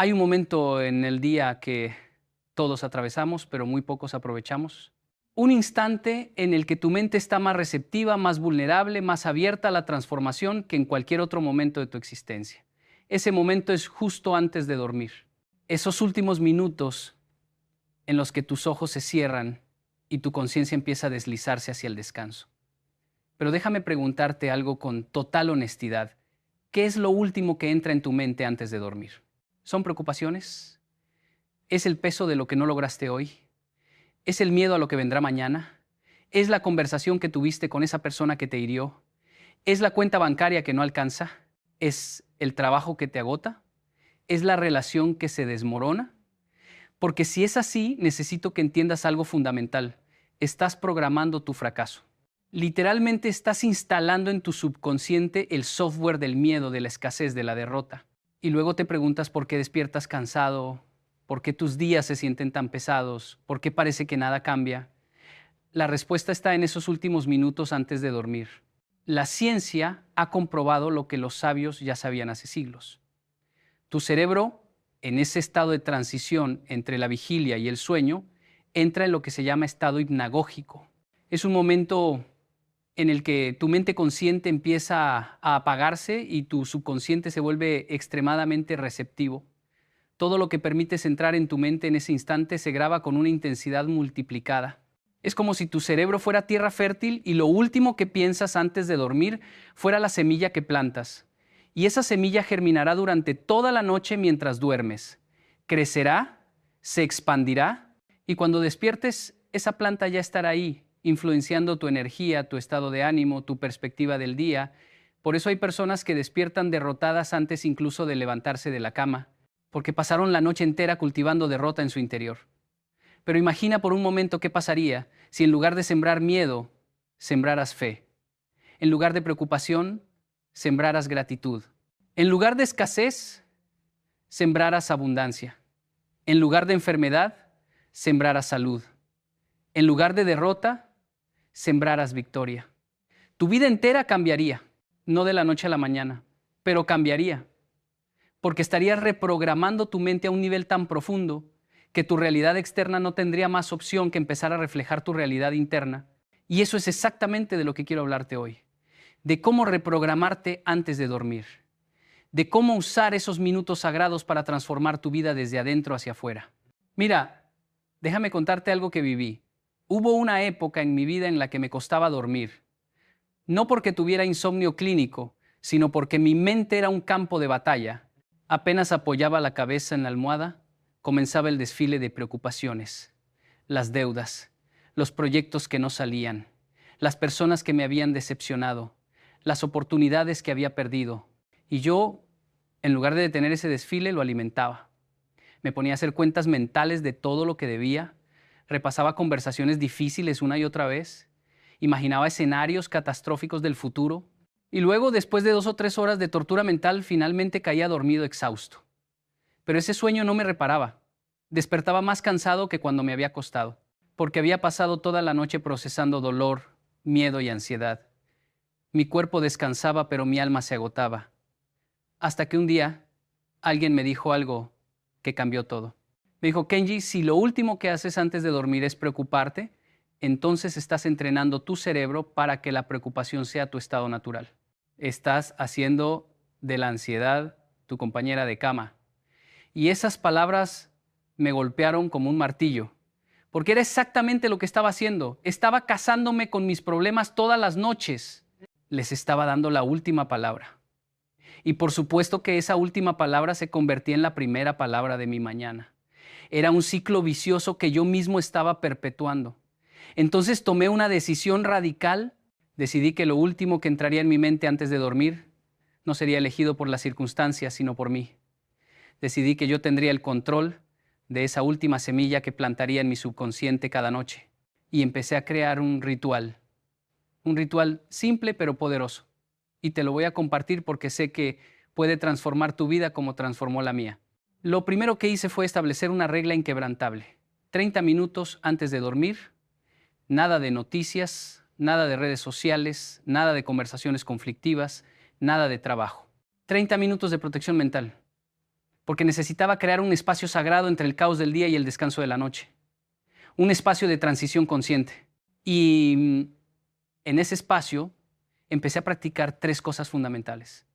Hay un momento en el día que todos atravesamos, pero muy pocos aprovechamos. Un instante en el que tu mente está más receptiva, más vulnerable, más abierta a la transformación que en cualquier otro momento de tu existencia. Ese momento es justo antes de dormir. Esos últimos minutos en los que tus ojos se cierran y tu conciencia empieza a deslizarse hacia el descanso. Pero déjame preguntarte algo con total honestidad. ¿Qué es lo último que entra en tu mente antes de dormir? ¿Son preocupaciones? ¿Es el peso de lo que no lograste hoy? ¿Es el miedo a lo que vendrá mañana? ¿Es la conversación que tuviste con esa persona que te hirió? ¿Es la cuenta bancaria que no alcanza? ¿Es el trabajo que te agota? ¿Es la relación que se desmorona? Porque si es así, necesito que entiendas algo fundamental. Estás programando tu fracaso. Literalmente estás instalando en tu subconsciente el software del miedo, de la escasez, de la derrota. Y luego te preguntas por qué despiertas cansado, por qué tus días se sienten tan pesados, por qué parece que nada cambia. La respuesta está en esos últimos minutos antes de dormir. La ciencia ha comprobado lo que los sabios ya sabían hace siglos. Tu cerebro, en ese estado de transición entre la vigilia y el sueño, entra en lo que se llama estado hipnagógico. Es un momento en el que tu mente consciente empieza a apagarse y tu subconsciente se vuelve extremadamente receptivo. Todo lo que permites entrar en tu mente en ese instante se graba con una intensidad multiplicada. Es como si tu cerebro fuera tierra fértil y lo último que piensas antes de dormir fuera la semilla que plantas. Y esa semilla germinará durante toda la noche mientras duermes. Crecerá, se expandirá y cuando despiertes, esa planta ya estará ahí, influenciando tu energía, tu estado de ánimo, tu perspectiva del día. Por eso hay personas que despiertan derrotadas antes incluso de levantarse de la cama, porque pasaron la noche entera cultivando derrota en su interior. Pero imagina por un momento qué pasaría si en lugar de sembrar miedo, sembraras fe. En lugar de preocupación, sembraras gratitud. En lugar de escasez, sembraras abundancia. En lugar de enfermedad, sembraras salud. En lugar de derrota, sembraras victoria. Tu vida entera cambiaría, no de la noche a la mañana, pero cambiaría, porque estarías reprogramando tu mente a un nivel tan profundo que tu realidad externa no tendría más opción que empezar a reflejar tu realidad interna. Y eso es exactamente de lo que quiero hablarte hoy, de cómo reprogramarte antes de dormir, de cómo usar esos minutos sagrados para transformar tu vida desde adentro hacia afuera. Mira, déjame contarte algo que viví. Hubo una época en mi vida en la que me costaba dormir, no porque tuviera insomnio clínico, sino porque mi mente era un campo de batalla. Apenas apoyaba la cabeza en la almohada, comenzaba el desfile de preocupaciones, las deudas, los proyectos que no salían, las personas que me habían decepcionado, las oportunidades que había perdido. Y yo, en lugar de detener ese desfile, lo alimentaba. Me ponía a hacer cuentas mentales de todo lo que debía, repasaba conversaciones difíciles una y otra vez, imaginaba escenarios catastróficos del futuro, y luego, después de 2 o 3 horas de tortura mental, finalmente caía dormido exhausto. Pero ese sueño no me reparaba. Despertaba más cansado que cuando me había acostado, porque había pasado toda la noche procesando dolor, miedo y ansiedad. Mi cuerpo descansaba, pero mi alma se agotaba. Hasta que un día alguien me dijo algo que cambió todo. Me dijo: Kenji, si lo último que haces antes de dormir es preocuparte, entonces estás entrenando tu cerebro para que la preocupación sea tu estado natural. Estás haciendo de la ansiedad tu compañera de cama. Y esas palabras me golpearon como un martillo, porque era exactamente lo que estaba haciendo. Estaba casándome con mis problemas todas las noches. Les estaba dando la última palabra. Y por supuesto que esa última palabra se convertía en la primera palabra de mi mañana. Era un ciclo vicioso que yo mismo estaba perpetuando. Entonces tomé una decisión radical. Decidí que lo último que entraría en mi mente antes de dormir no sería elegido por las circunstancias, sino por mí. Decidí que yo tendría el control de esa última semilla que plantaría en mi subconsciente cada noche. Y empecé a crear un ritual simple pero poderoso. Y te lo voy a compartir porque sé que puede transformar tu vida como transformó la mía. Lo primero que hice fue establecer una regla inquebrantable. 30 minutos antes de dormir, nada de noticias, nada de redes sociales, nada de conversaciones conflictivas, nada de trabajo. 30 minutos de protección mental. porque necesitaba crear un espacio sagrado entre el caos del día y el descanso de la noche, un espacio de transición consciente. Y en ese espacio empecé a practicar 3 cosas fundamentales,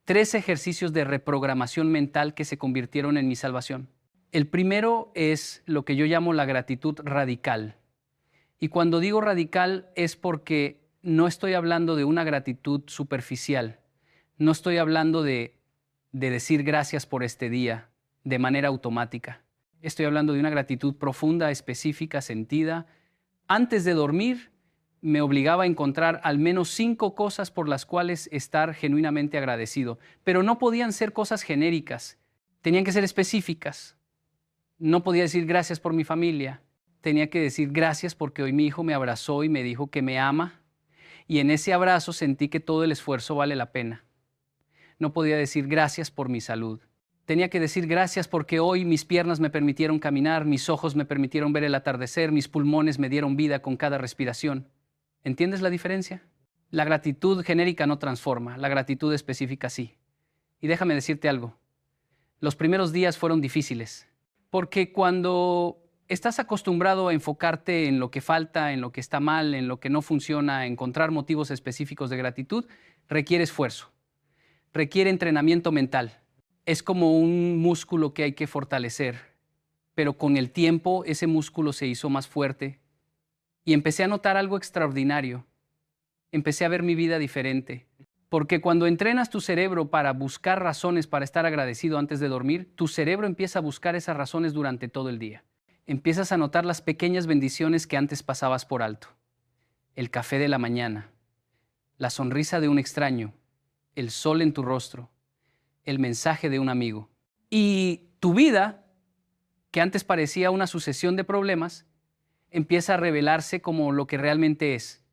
3 ejercicios de reprogramación mental que se convirtieron en mi salvación. El primero es lo que yo llamo la gratitud radical. Y cuando digo radical es porque no estoy hablando de una gratitud superficial. No estoy hablando de decir gracias por este día de manera automática. Estoy hablando de una gratitud profunda, específica, sentida. Antes de dormir, me obligaba a encontrar al menos 5 cosas por las cuales estar genuinamente agradecido. Pero no podían ser cosas genéricas. Tenían que ser específicas. No podía decir gracias por mi familia. Tenía que decir gracias porque hoy mi hijo me abrazó y me dijo que me ama. Y en ese abrazo sentí que todo el esfuerzo vale la pena. No podía decir gracias por mi salud. Tenía que decir gracias porque hoy mis piernas me permitieron caminar, mis ojos me permitieron ver el atardecer, mis pulmones me dieron vida con cada respiración. ¿Entiendes la diferencia? La gratitud genérica no transforma, la gratitud específica sí. Y déjame decirte algo. Los primeros días fueron difíciles, porque cuando estás acostumbrado a enfocarte en lo que falta, en lo que está mal, en lo que no funciona, a encontrar motivos específicos de gratitud, requiere esfuerzo. Requiere entrenamiento mental. Es como un músculo que hay que fortalecer, pero con el tiempo ese músculo se hizo más fuerte y empecé a notar algo extraordinario. Empecé a ver mi vida diferente, porque cuando entrenas tu cerebro para buscar razones para estar agradecido antes de dormir, tu cerebro empieza a buscar esas razones durante todo el día. Empiezas a notar las pequeñas bendiciones que antes pasabas por alto. El café de la mañana, la sonrisa de un extraño, el sol en tu rostro, el mensaje de un amigo. Y tu vida, que antes parecía una sucesión de problemas, empieza a revelarse como lo que realmente es,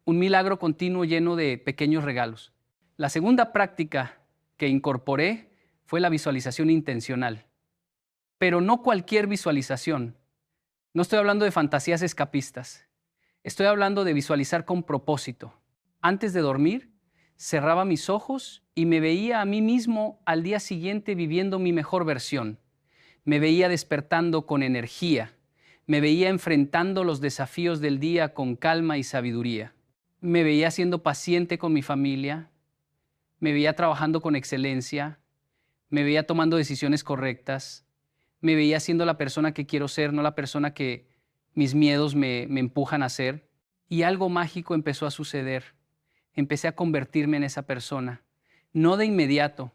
un milagro continuo lleno de pequeños regalos. La segunda práctica que incorporé fue la visualización intencional. Pero no cualquier visualización. No estoy hablando de fantasías escapistas. Estoy hablando de visualizar con propósito. Antes de dormir, cerraba mis ojos y me veía a mí mismo al día siguiente viviendo mi mejor versión. Me veía despertando con energía. Me veía enfrentando los desafíos del día con calma y sabiduría. Me veía siendo paciente con mi familia. Me veía trabajando con excelencia. Me veía tomando decisiones correctas. Me veía siendo la persona que quiero ser, no la persona que mis miedos me empujan a ser. Y algo mágico empezó a suceder. Empecé a convertirme en esa persona. No de inmediato,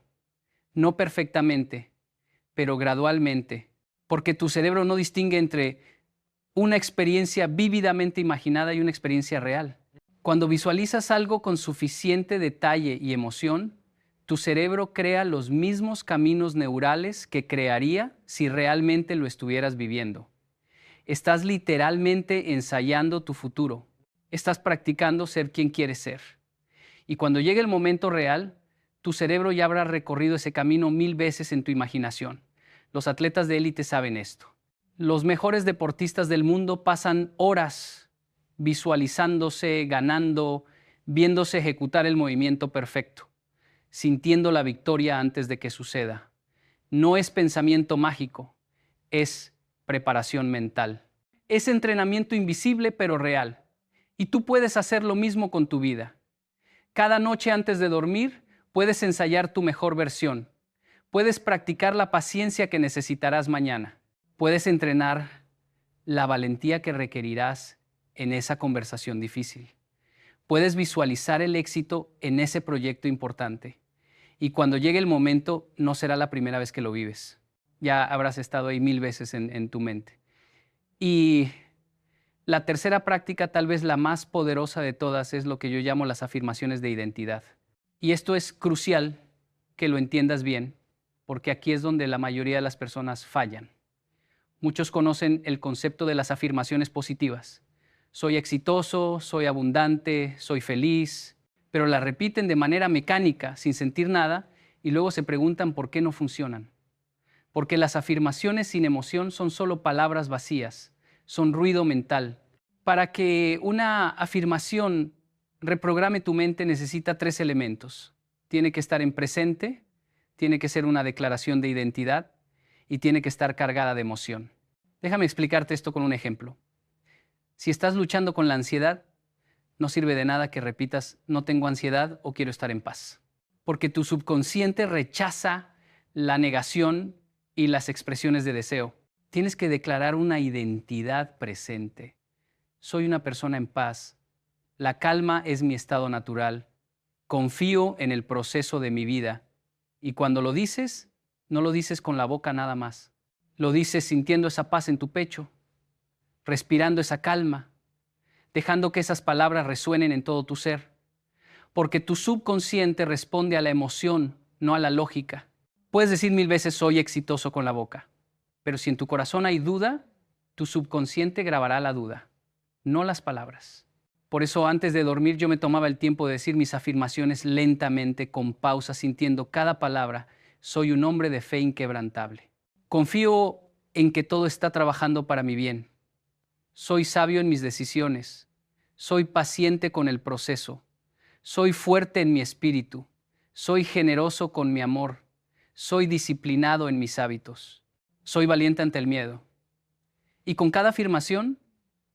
no perfectamente, pero gradualmente. Porque tu cerebro no distingue entre una experiencia vívidamente imaginada y una experiencia real. Cuando visualizas algo con suficiente detalle y emoción, tu cerebro crea los mismos caminos neurales que crearía si realmente lo estuvieras viviendo. Estás literalmente ensayando tu futuro. Estás practicando ser quien quieres ser. Y cuando llegue el momento real, tu cerebro ya habrá recorrido ese camino 1000 veces en tu imaginación. Los atletas de élite saben esto. Los mejores deportistas del mundo pasan horas visualizándose, ganando, viéndose ejecutar el movimiento perfecto, sintiendo la victoria antes de que suceda. No es pensamiento mágico, es preparación mental. Es entrenamiento invisible pero real. Y tú puedes hacer lo mismo con tu vida. Cada noche antes de dormir, puedes ensayar tu mejor versión. Puedes practicar la paciencia que necesitarás mañana. Puedes entrenar la valentía que requerirás en esa conversación difícil. Puedes visualizar el éxito en ese proyecto importante. Y cuando llegue el momento, no será la primera vez que lo vives. Ya habrás estado ahí 1000 veces en tu mente. Y la tercera práctica, tal vez la más poderosa de todas, es lo que yo llamo las afirmaciones de identidad. Y esto es crucial que lo entiendas bien, porque aquí es donde la mayoría de las personas fallan. Muchos conocen el concepto de las afirmaciones positivas. Soy exitoso, soy abundante, soy feliz, pero la repiten de manera mecánica, sin sentir nada, y luego se preguntan por qué no funcionan. Porque las afirmaciones sin emoción son solo palabras vacías, son ruido mental. Para que una afirmación reprograme tu mente necesita 3 elementos. Tiene que estar en presente, tiene que ser una declaración de identidad y tiene que estar cargada de emoción. Déjame explicarte esto con un ejemplo. Si estás luchando con la ansiedad, no sirve de nada que repitas no tengo ansiedad o quiero estar en paz, porque tu subconsciente rechaza la negación y las expresiones de deseo. Tienes que declarar una identidad presente. Soy una persona en paz. La calma es mi estado natural. Confío en el proceso de mi vida. Y cuando lo dices, no lo dices con la boca nada más. Lo dices sintiendo esa paz en tu pecho, respirando esa calma, dejando que esas palabras resuenen en todo tu ser. Porque tu subconsciente responde a la emoción, no a la lógica. Puedes decir 1000 veces soy exitoso con la boca, pero si en tu corazón hay duda, tu subconsciente grabará la duda, no las palabras. Por eso antes de dormir yo me tomaba el tiempo de decir mis afirmaciones lentamente, con pausa, sintiendo cada palabra. Soy un hombre de fe inquebrantable. Confío en que todo está trabajando para mi bien. Soy sabio en mis decisiones. Soy paciente con el proceso. Soy fuerte en mi espíritu. Soy generoso con mi amor. Soy disciplinado en mis hábitos. Soy valiente ante el miedo. Y con cada afirmación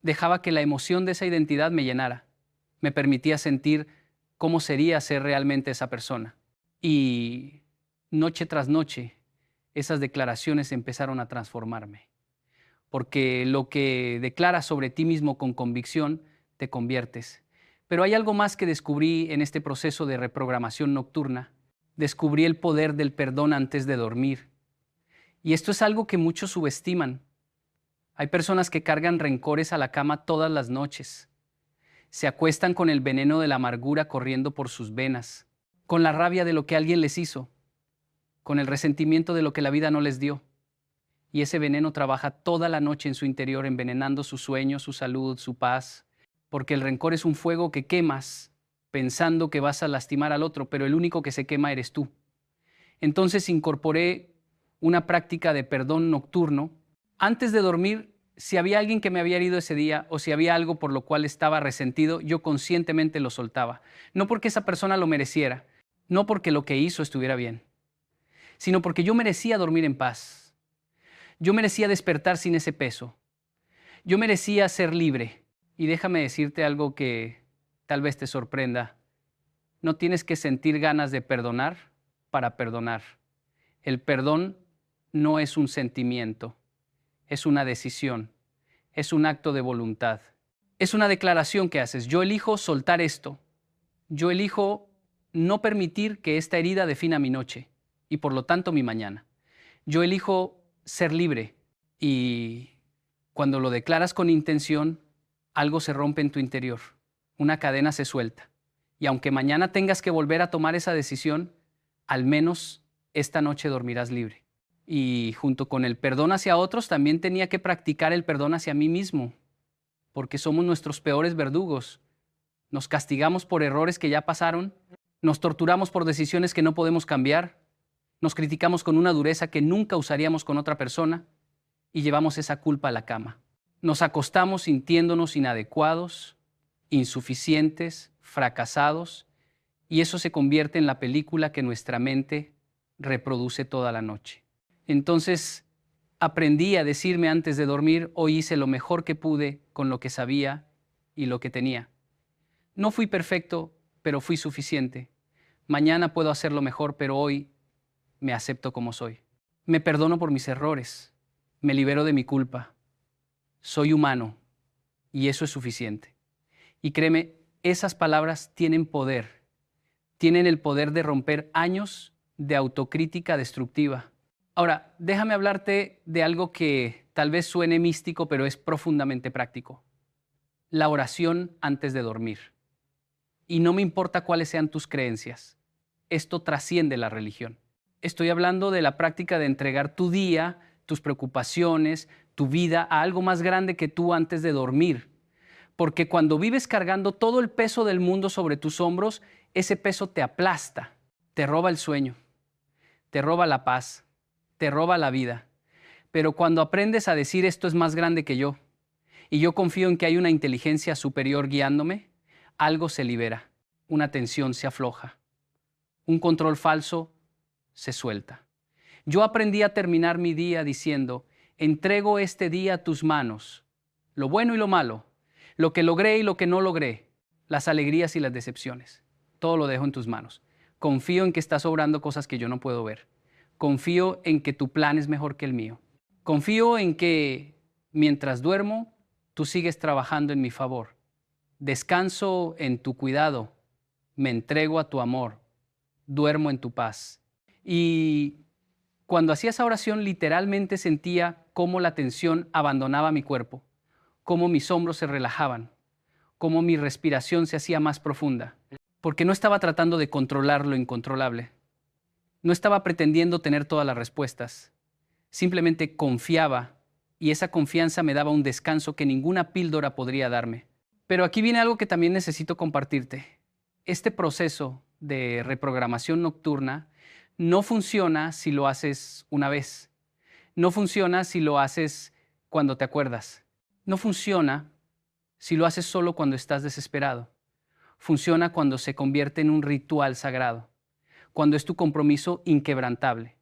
dejaba que la emoción de esa identidad me llenara. Me permitía sentir cómo sería ser realmente esa persona. Y noche tras noche, esas declaraciones empezaron a transformarme. Porque lo que declaras sobre ti mismo con convicción, te conviertes. Pero hay algo más que descubrí en este proceso de reprogramación nocturna. Descubrí el poder del perdón antes de dormir. Y esto es algo que muchos subestiman. Hay personas que cargan rencores a la cama todas las noches. Se acuestan con el veneno de la amargura corriendo por sus venas, con la rabia de lo que alguien les hizo, con el resentimiento de lo que la vida no les dio. Y ese veneno trabaja toda la noche en su interior, envenenando su sueño, su salud, su paz, porque el rencor es un fuego que quemas pensando que vas a lastimar al otro, pero el único que se quema eres tú. Entonces incorporé una práctica de perdón nocturno. Antes de dormir, si había alguien que me había herido ese día o si había algo por lo cual estaba resentido, yo conscientemente lo soltaba. No porque esa persona lo mereciera, no porque lo que hizo estuviera bien, sino porque yo merecía dormir en paz. Yo merecía despertar sin ese peso. Yo merecía ser libre. Y déjame decirte algo que tal vez te sorprenda. No tienes que sentir ganas de perdonar para perdonar. El perdón no es un sentimiento. Es una decisión, es un acto de voluntad. Es una declaración que haces. Yo elijo soltar esto. Yo elijo no permitir que esta herida defina mi noche y por lo tanto mi mañana. Yo elijo ser libre y cuando lo declaras con intención, algo se rompe en tu interior, una cadena se suelta. Y aunque mañana tengas que volver a tomar esa decisión, al menos esta noche dormirás libre. Y junto con el perdón hacia otros, también tenía que practicar el perdón hacia mí mismo, porque somos nuestros peores verdugos. Nos castigamos por errores que ya pasaron, nos torturamos por decisiones que no podemos cambiar, nos criticamos con una dureza que nunca usaríamos con otra persona y llevamos esa culpa a la cama. Nos acostamos sintiéndonos inadecuados, insuficientes, fracasados, y eso se convierte en la película que nuestra mente reproduce toda la noche. Entonces aprendí a decirme antes de dormir, hoy hice lo mejor que pude con lo que sabía y lo que tenía. No fui perfecto, pero fui suficiente. Mañana puedo hacerlo mejor, pero hoy me acepto como soy. Me perdono por mis errores, me libero de mi culpa. Soy humano y eso es suficiente. Y créeme, esas palabras tienen poder. Tienen el poder de romper años de autocrítica destructiva. Ahora, déjame hablarte de algo que tal vez suene místico, pero es profundamente práctico. La oración antes de dormir. Y no me importa cuáles sean tus creencias. Esto trasciende la religión. Estoy hablando de la práctica de entregar tu día, tus preocupaciones, tu vida a algo más grande que tú antes de dormir. Porque cuando vives cargando todo el peso del mundo sobre tus hombros, ese peso te aplasta, te roba el sueño, te roba la paz, te roba la vida. Pero cuando aprendes a decir esto es más grande que yo, y yo confío en que hay una inteligencia superior guiándome, algo se libera, una tensión se afloja, un control falso se suelta. Yo aprendí a terminar mi día diciendo, entrego este día a tus manos, lo bueno y lo malo, lo que logré y lo que no logré, las alegrías y las decepciones. Todo lo dejo en tus manos. Confío en que estás obrando cosas que yo no puedo ver. Confío en que tu plan es mejor que el mío. Confío en que mientras duermo, tú sigues trabajando en mi favor. Descanso en tu cuidado. Me entrego a tu amor. Duermo en tu paz. Y cuando hacía esa oración, literalmente sentía cómo la tensión abandonaba mi cuerpo, cómo mis hombros se relajaban, cómo mi respiración se hacía más profunda, porque no estaba tratando de controlar lo incontrolable. No estaba pretendiendo tener todas las respuestas. Simplemente confiaba y esa confianza me daba un descanso que ninguna píldora podría darme. Pero aquí viene algo que también necesito compartirte. Este proceso de reprogramación nocturna no funciona si lo haces una vez. No funciona si lo haces cuando te acuerdas. No funciona si lo haces solo cuando estás desesperado. Funciona cuando se convierte en un ritual sagrado, cuando es tu compromiso inquebrantable,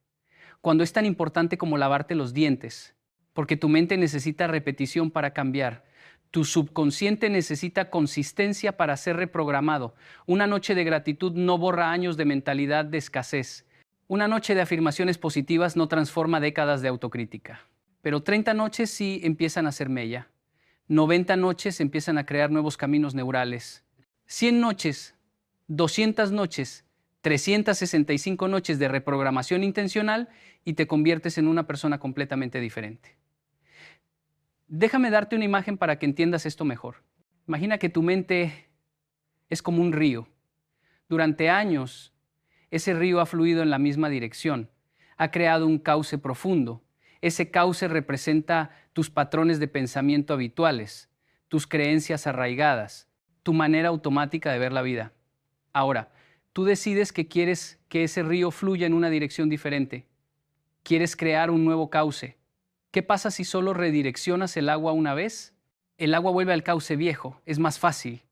cuando es tan importante como lavarte los dientes, porque tu mente necesita repetición para cambiar. Tu subconsciente necesita consistencia para ser reprogramado. Una noche de gratitud no borra años de mentalidad de escasez. Una noche de afirmaciones positivas no transforma décadas de autocrítica. Pero 30 noches sí empiezan a hacer mella. 90 noches empiezan a crear nuevos caminos neurales. 100 noches, 200 noches, 365 noches de reprogramación intencional y te conviertes en una persona completamente diferente. Déjame darte una imagen para que entiendas esto mejor. Imagina que tu mente es como un río. Durante años, ese río ha fluido en la misma dirección. Ha creado un cauce profundo. Ese cauce representa tus patrones de pensamiento habituales, tus creencias arraigadas, tu manera automática de ver la vida. Ahora, tú decides que quieres que ese río fluya en una dirección diferente. Quieres crear un nuevo cauce. ¿Qué pasa si solo redireccionas el agua una vez? El agua vuelve al cauce viejo, es más fácil,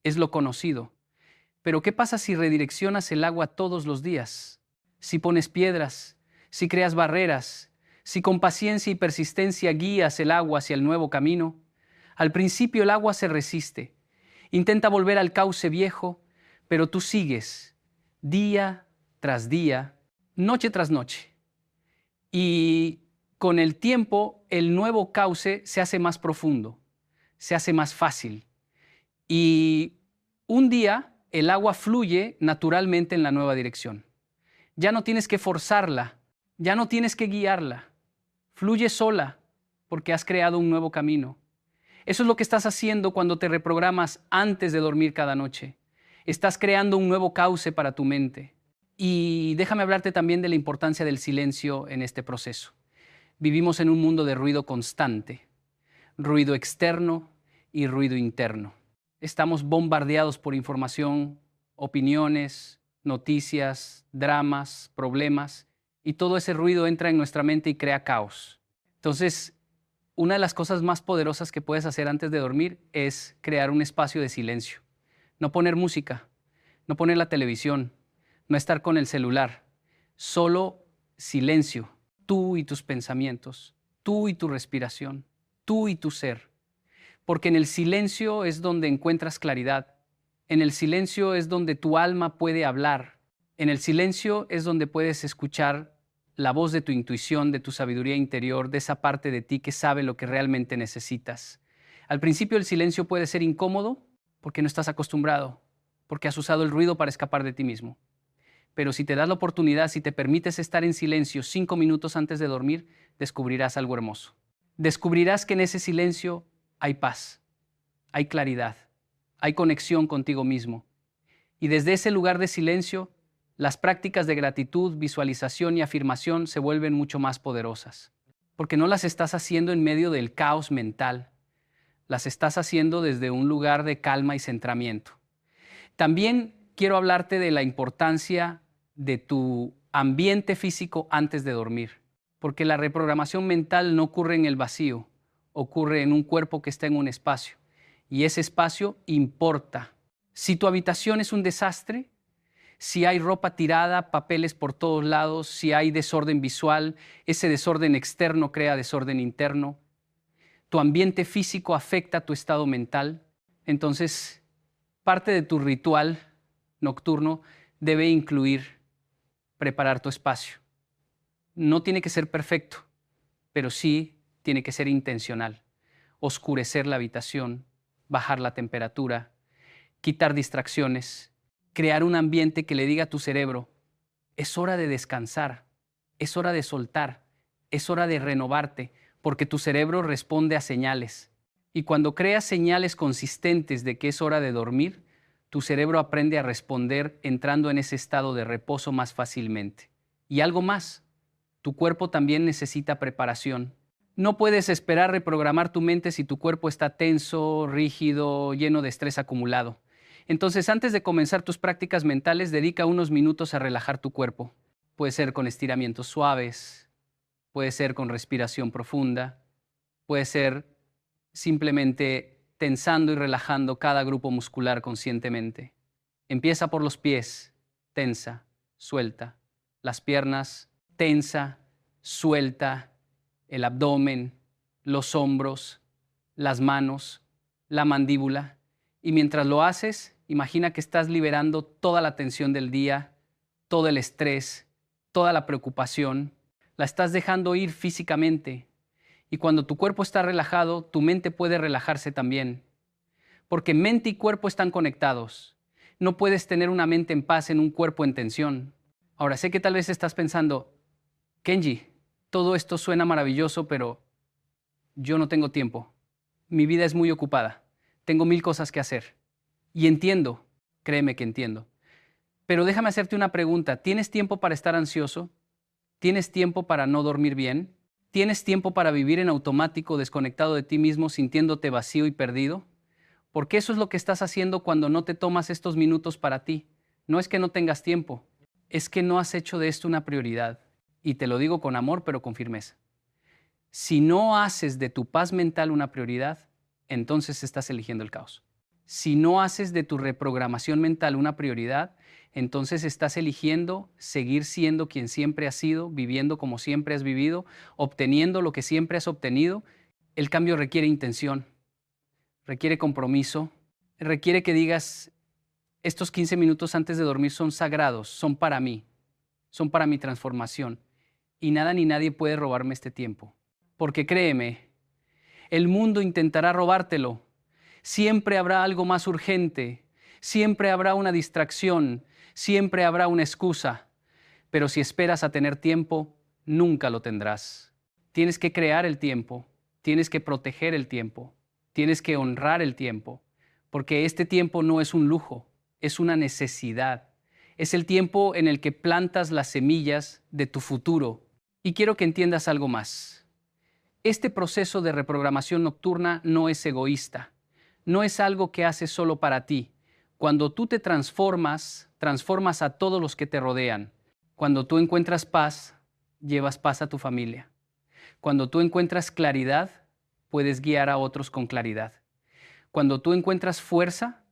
es lo conocido. Pero ¿qué pasa si redireccionas el agua todos los días? Si pones piedras, si creas barreras, si con paciencia y persistencia guías el agua hacia el nuevo camino. Al principio el agua se resiste, intenta volver al cauce viejo, pero tú sigues día tras día, noche tras noche. Y con el tiempo, el nuevo cauce se hace más profundo, se hace más fácil. Y un día el agua fluye naturalmente en la nueva dirección. Ya no tienes que forzarla, ya no tienes que guiarla. Fluye sola porque has creado un nuevo camino. Eso es lo que estás haciendo cuando te reprogramas antes de dormir cada noche. Estás creando un nuevo cauce para tu mente. Y déjame hablarte también de la importancia del silencio en este proceso. Vivimos en un mundo de ruido constante, ruido externo y ruido interno. Estamos bombardeados por información, opiniones, noticias, dramas, problemas, y todo ese ruido entra en nuestra mente y crea caos. Entonces, una de las cosas más poderosas que puedes hacer antes de dormir es crear un espacio de silencio. No poner música, no poner la televisión, no estar con el celular, solo silencio. Tú y tus pensamientos, tú y tu respiración, tú y tu ser. Porque en el silencio es donde encuentras claridad. En el silencio es donde tu alma puede hablar. En el silencio es donde puedes escuchar la voz de tu intuición, de tu sabiduría interior, de esa parte de ti que sabe lo que realmente necesitas. Al principio el silencio puede ser incómodo porque no estás acostumbrado, porque has usado el ruido para escapar de ti mismo. Pero si te das la oportunidad, si te permites estar en silencio 5 minutos antes de dormir, descubrirás algo hermoso. Descubrirás que en ese silencio hay paz, hay claridad, hay conexión contigo mismo. Y desde ese lugar de silencio, las prácticas de gratitud, visualización y afirmación se vuelven mucho más poderosas. Porque no las estás haciendo en medio del caos mental, las estás haciendo desde un lugar de calma y centramiento. También quiero hablarte de la importancia de tu ambiente físico antes de dormir, porque la reprogramación mental no ocurre en el vacío, ocurre en un cuerpo que está en un espacio, y ese espacio importa. Si tu habitación es un desastre, Si hay ropa tirada, papeles por todos lados, si hay desorden visual, ese desorden externo crea desorden interno. Tu ambiente físico afecta tu estado mental. Entonces, parte de tu ritual nocturno debe incluir preparar tu espacio. No tiene que ser perfecto, pero sí tiene que ser intencional. Oscurecer la habitación, bajar la temperatura, quitar distracciones, crear un ambiente que le diga a tu cerebro, es hora de descansar, es hora de soltar, es hora de renovarte, porque tu cerebro responde a señales. Y cuando creas señales consistentes de que es hora de dormir, tu cerebro aprende a responder entrando en ese estado de reposo más fácilmente. Y algo más, tu cuerpo también necesita preparación. No puedes esperar reprogramar tu mente si tu cuerpo está tenso, rígido, lleno de estrés acumulado. Entonces, antes de comenzar tus prácticas mentales, dedica unos minutos a relajar tu cuerpo. Puede ser con estiramientos suaves, puede ser con respiración profunda, puede ser simplemente tensando y relajando cada grupo muscular conscientemente. Empieza por los pies, tensa, suelta. Las piernas, tensa, suelta. El abdomen, los hombros, las manos, la mandíbula. Y mientras lo haces, imagina que estás liberando toda la tensión del día, todo el estrés, toda la preocupación. La estás dejando ir físicamente. Y cuando tu cuerpo está relajado, tu mente puede relajarse también. Porque mente y cuerpo están conectados. No puedes tener una mente en paz en un cuerpo en tensión. Ahora, sé que tal vez estás pensando, Kenji, todo esto suena maravilloso, pero yo no tengo tiempo. Mi vida es muy ocupada. Tengo 1000 cosas que hacer. Y entiendo, créeme que entiendo. Pero déjame hacerte una pregunta. ¿Tienes tiempo para estar ansioso? ¿Tienes tiempo para no dormir bien? ¿Tienes tiempo para vivir en automático, desconectado de ti mismo, sintiéndote vacío y perdido? Porque eso es lo que estás haciendo cuando no te tomas estos minutos para ti. No es que no tengas tiempo, es que no has hecho de esto una prioridad. Y te lo digo con amor, pero con firmeza. Si no haces de tu paz mental una prioridad, entonces estás eligiendo el caos. Si no haces de tu reprogramación mental una prioridad, entonces estás eligiendo seguir siendo quien siempre has sido, viviendo como siempre has vivido, obteniendo lo que siempre has obtenido. El cambio requiere intención, requiere compromiso, requiere que digas, estos 15 minutos antes de dormir son sagrados, son para mí, son para mi transformación. Y nada ni nadie puede robarme este tiempo. Porque créeme, el mundo intentará robártelo. Siempre habrá algo más urgente, siempre habrá una distracción, siempre habrá una excusa. Pero si esperas a tener tiempo, nunca lo tendrás. Tienes que crear el tiempo, tienes que proteger el tiempo, tienes que honrar el tiempo, porque este tiempo no es un lujo, es una necesidad. Es el tiempo en el que plantas las semillas de tu futuro. Y quiero que entiendas algo más. Este proceso de reprogramación nocturna no es egoísta, no es algo que haces solo para ti. Cuando tú te transformas, transformas a todos los que te rodean. Cuando tú encuentras paz, llevas paz a tu familia. Cuando tú encuentras claridad, puedes guiar a otros con claridad. Cuando tú encuentras fuerza,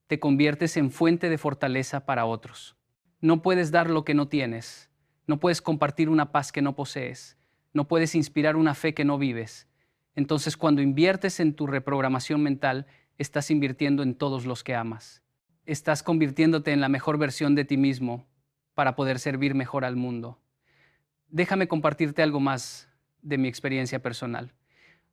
te conviertes en fuente de fortaleza para otros. No puedes dar lo que no tienes. No puedes compartir una paz que no posees. No puedes inspirar una fe que no vives. Entonces, cuando inviertes en tu reprogramación mental, estás invirtiendo en todos los que amas. Estás convirtiéndote en la mejor versión de ti mismo para poder servir mejor al mundo. Déjame compartirte algo más de mi experiencia personal.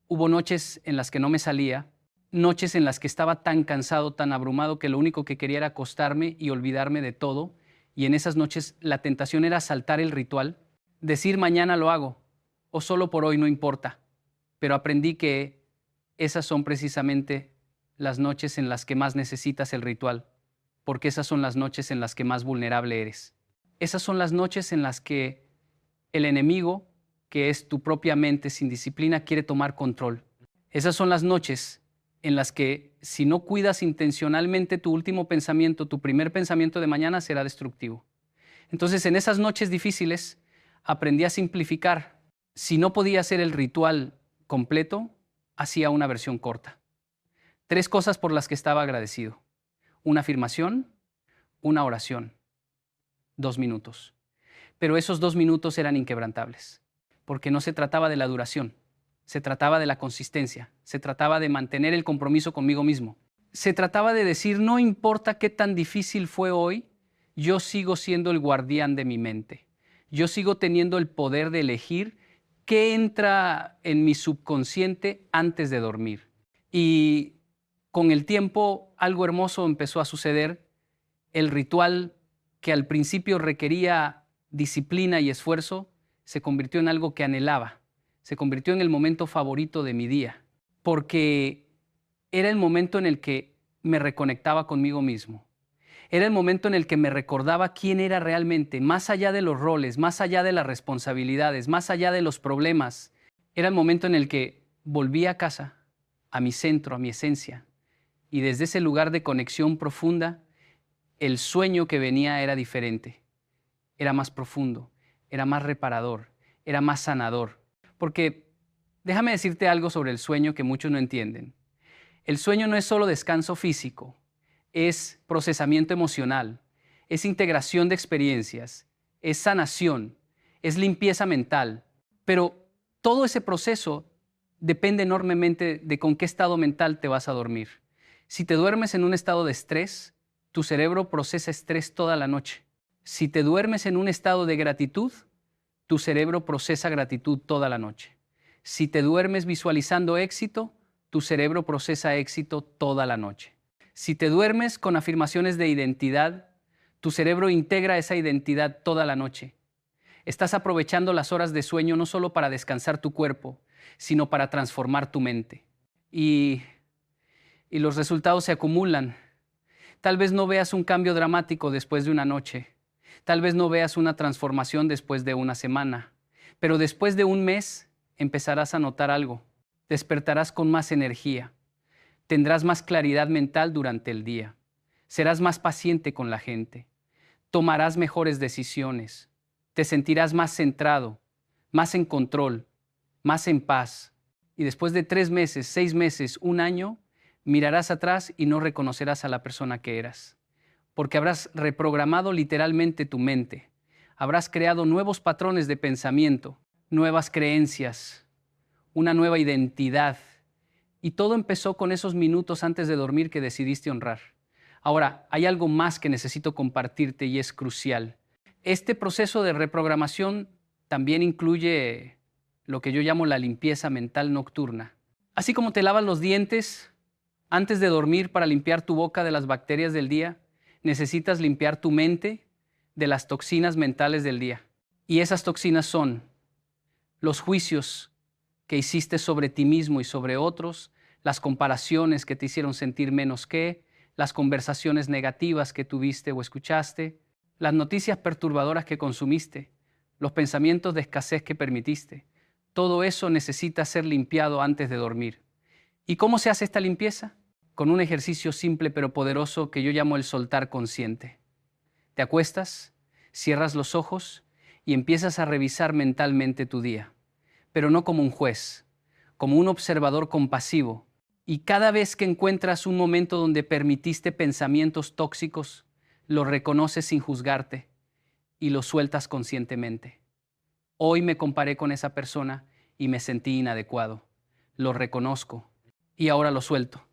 Hubo noches en las que no me salía, noches en las que estaba tan cansado, tan abrumado, que lo único que quería era acostarme y olvidarme de todo. Y en esas noches la tentación era saltar el ritual, decir mañana lo hago, o solo por hoy no importa. Pero aprendí que esas son precisamente las noches en las que más necesitas el ritual, porque esas son las noches en las que más vulnerable eres. Esas son las noches en las que el enemigo, que es tu propia mente sin disciplina, quiere tomar control. Esas son las noches en las que, si no cuidas intencionalmente tu último pensamiento, tu primer pensamiento de mañana será destructivo. Entonces, en esas noches difíciles, aprendí a simplificar. Si no podía hacer el ritual completo, hacía una versión corta. 3 cosas por las que estaba agradecido: una afirmación, una oración 2 minutos. Pero esos 2 minutos eran inquebrantables, porque no se trataba de la duración, se trataba de la consistencia, se trataba de mantener el compromiso conmigo mismo. Se trataba de decir, no importa qué tan difícil fue hoy, yo sigo siendo el guardián de mi mente. Yo sigo teniendo el poder de elegir qué entra en mi subconsciente antes de dormir. Y con el tiempo algo hermoso empezó a suceder. El ritual que al principio requería disciplina y esfuerzo se convirtió en algo que anhelaba. Se convirtió en el momento favorito de mi día, porque era el momento en el que me reconectaba conmigo mismo. Era el momento en el que me recordaba quién era realmente, más allá de los roles, más allá de las responsabilidades, más allá de los problemas. Era el momento en el que volví a casa, a mi centro, a mi esencia. Y desde ese lugar de conexión profunda, el sueño que venía era diferente. Era más profundo, era más reparador, era más sanador. Porque déjame decirte algo sobre el sueño que muchos no entienden. El sueño no es solo descanso físico, es procesamiento emocional, es integración de experiencias, es sanación, es limpieza mental. Pero todo ese proceso depende enormemente de con qué estado mental te vas a dormir. Si te duermes en un estado de estrés, tu cerebro procesa estrés toda la noche. Si te duermes en un estado de gratitud, tu cerebro procesa gratitud toda la noche. Si te duermes visualizando éxito, tu cerebro procesa éxito toda la noche. Si te duermes con afirmaciones de identidad, tu cerebro integra esa identidad toda la noche. Estás aprovechando las horas de sueño no solo para descansar tu cuerpo, sino para transformar tu mente. Y los resultados se acumulan. Tal vez no veas un cambio dramático después de una noche. Tal vez no veas una transformación después de una semana. Pero después de un mes empezarás a notar algo. Despertarás con más energía. Tendrás más claridad mental durante el día. Serás más paciente con la gente. Tomarás mejores decisiones. Te sentirás más centrado, más en control, más en paz. Y después de 3 meses, 6 meses, un año, mirarás atrás y no reconocerás a la persona que eras. Porque habrás reprogramado literalmente tu mente. Habrás creado nuevos patrones de pensamiento, nuevas creencias, una nueva identidad. Y todo empezó con esos minutos antes de dormir que decidiste honrar. Ahora, hay algo más que necesito compartirte y es crucial. Este proceso de reprogramación también incluye lo que yo llamo la limpieza mental nocturna. Así como te lavas los dientes antes de dormir para limpiar tu boca de las bacterias del día, necesitas limpiar tu mente de las toxinas mentales del día. Y esas toxinas son los juicios que hiciste sobre ti mismo y sobre otros, las comparaciones que te hicieron sentir menos que, las conversaciones negativas que tuviste o escuchaste, las noticias perturbadoras que consumiste, los pensamientos de escasez que permitiste. Todo eso necesita ser limpiado antes de dormir. ¿Y cómo se hace esta limpieza? Con un ejercicio simple pero poderoso que yo llamo el soltar consciente. Te acuestas, cierras los ojos y empiezas a revisar mentalmente tu día, pero no como un juez, como un observador compasivo. Y cada vez que encuentras un momento donde permitiste pensamientos tóxicos, los reconoces sin juzgarte y los sueltas conscientemente. Hoy me comparé con esa persona y me sentí inadecuado. Lo reconozco y ahora lo suelto.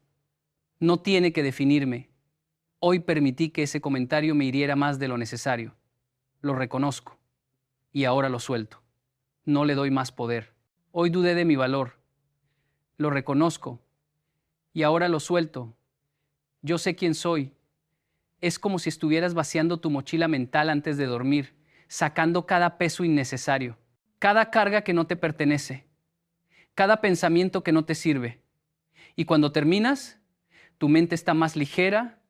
No tiene que definirme. Hoy permití que ese comentario me hiriera más de lo necesario. Lo reconozco y ahora lo suelto. No le doy más poder. Hoy dudé de mi valor. Lo reconozco y ahora lo suelto. Yo sé quién soy. Es como si estuvieras vaciando tu mochila mental antes de dormir, sacando cada peso innecesario, cada carga que no te pertenece, cada pensamiento que no te sirve. Y cuando terminas, tu mente está más ligera,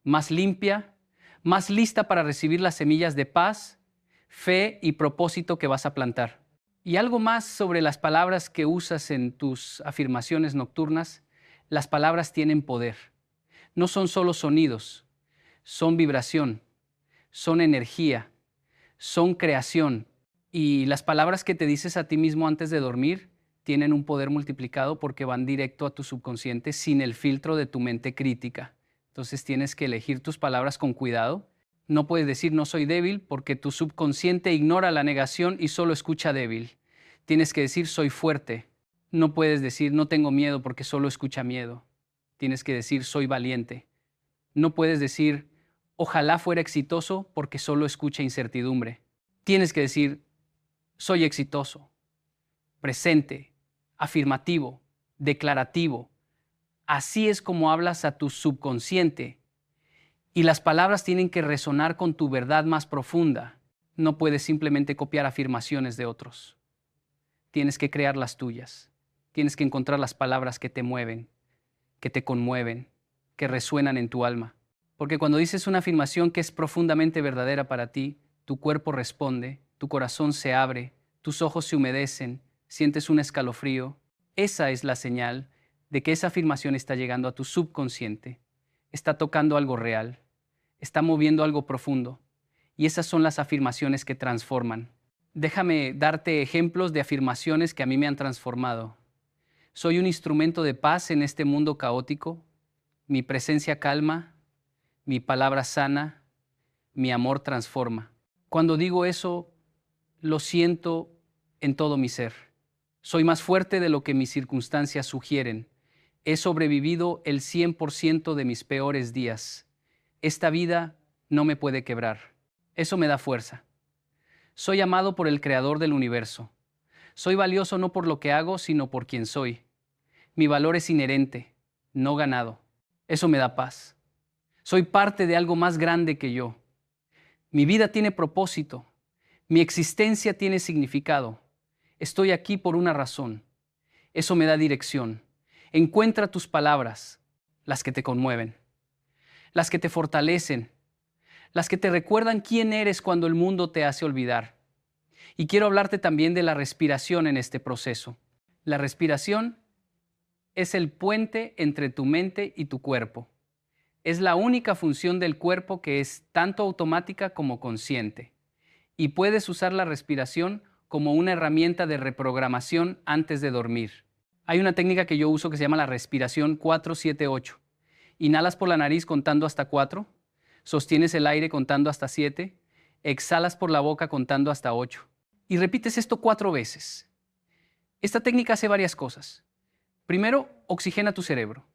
más limpia, más lista para recibir las semillas de paz, fe y propósito que vas a plantar. Y algo más sobre las palabras que usas en tus afirmaciones nocturnas. Las palabras tienen poder. No son solo sonidos, son vibración, son energía, son creación. Y las palabras que te dices a ti mismo antes de dormir tienen un poder multiplicado porque van directo a tu subconsciente sin el filtro de tu mente crítica. Entonces tienes que elegir tus palabras con cuidado No puedes decir no soy débil porque tu subconsciente ignora la negación y solo escucha débil. Tienes que decir soy fuerte. No puedes decir no tengo miedo porque solo escucha miedo. Tienes que decir soy valiente. No puedes decir ojalá fuera exitoso porque solo escucha incertidumbre. Tienes que decir soy exitoso, presente, afirmativo, declarativo. Así es como hablas a tu subconsciente. Y las palabras tienen que resonar con tu verdad más profunda. No puedes simplemente copiar afirmaciones de otros. Tienes que crear las tuyas. Tienes que encontrar las palabras que te mueven, que te conmueven, que resuenan en tu alma. Porque cuando dices una afirmación que es profundamente verdadera para ti, tu cuerpo responde, tu corazón se abre, tus ojos se humedecen, sientes un escalofrío. Esa es la señal de que esa afirmación está llegando a tu subconsciente, está tocando algo real, está moviendo algo profundo. Y esas son las afirmaciones que transforman. Déjame darte ejemplos de afirmaciones que a mí me han transformado. Soy un instrumento de paz en este mundo caótico. Mi presencia calma, mi palabra sana, mi amor transforma. Cuando digo eso, lo siento en todo mi ser. Soy más fuerte de lo que mis circunstancias sugieren. He sobrevivido el 100% de mis peores días. Esta vida no me puede quebrar. Eso me da fuerza. Soy amado por el Creador del universo. Soy valioso no por lo que hago, sino por quien soy. Mi valor es inherente, no ganado. Eso me da paz. Soy parte de algo más grande que yo. Mi vida tiene propósito. Mi existencia tiene significado. Estoy aquí por una razón. Eso me da dirección. Encuentra tus palabras, las que te conmueven, las que te fortalecen, las que te recuerdan quién eres cuando el mundo te hace olvidar. Y quiero hablarte también de la respiración en este proceso. La respiración es el puente entre tu mente y tu cuerpo. Es la única función del cuerpo que es tanto automática como consciente. Y puedes usar la respiración como una herramienta de reprogramación antes de dormir. Hay una técnica que yo uso que se llama la respiración 4-7-8. Inhalas por la nariz contando hasta 4, sostienes el aire contando hasta 7, exhalas por la boca contando hasta 8. Y repites esto 4 veces. Esta técnica hace varias cosas. Primero, oxigena tu cerebro.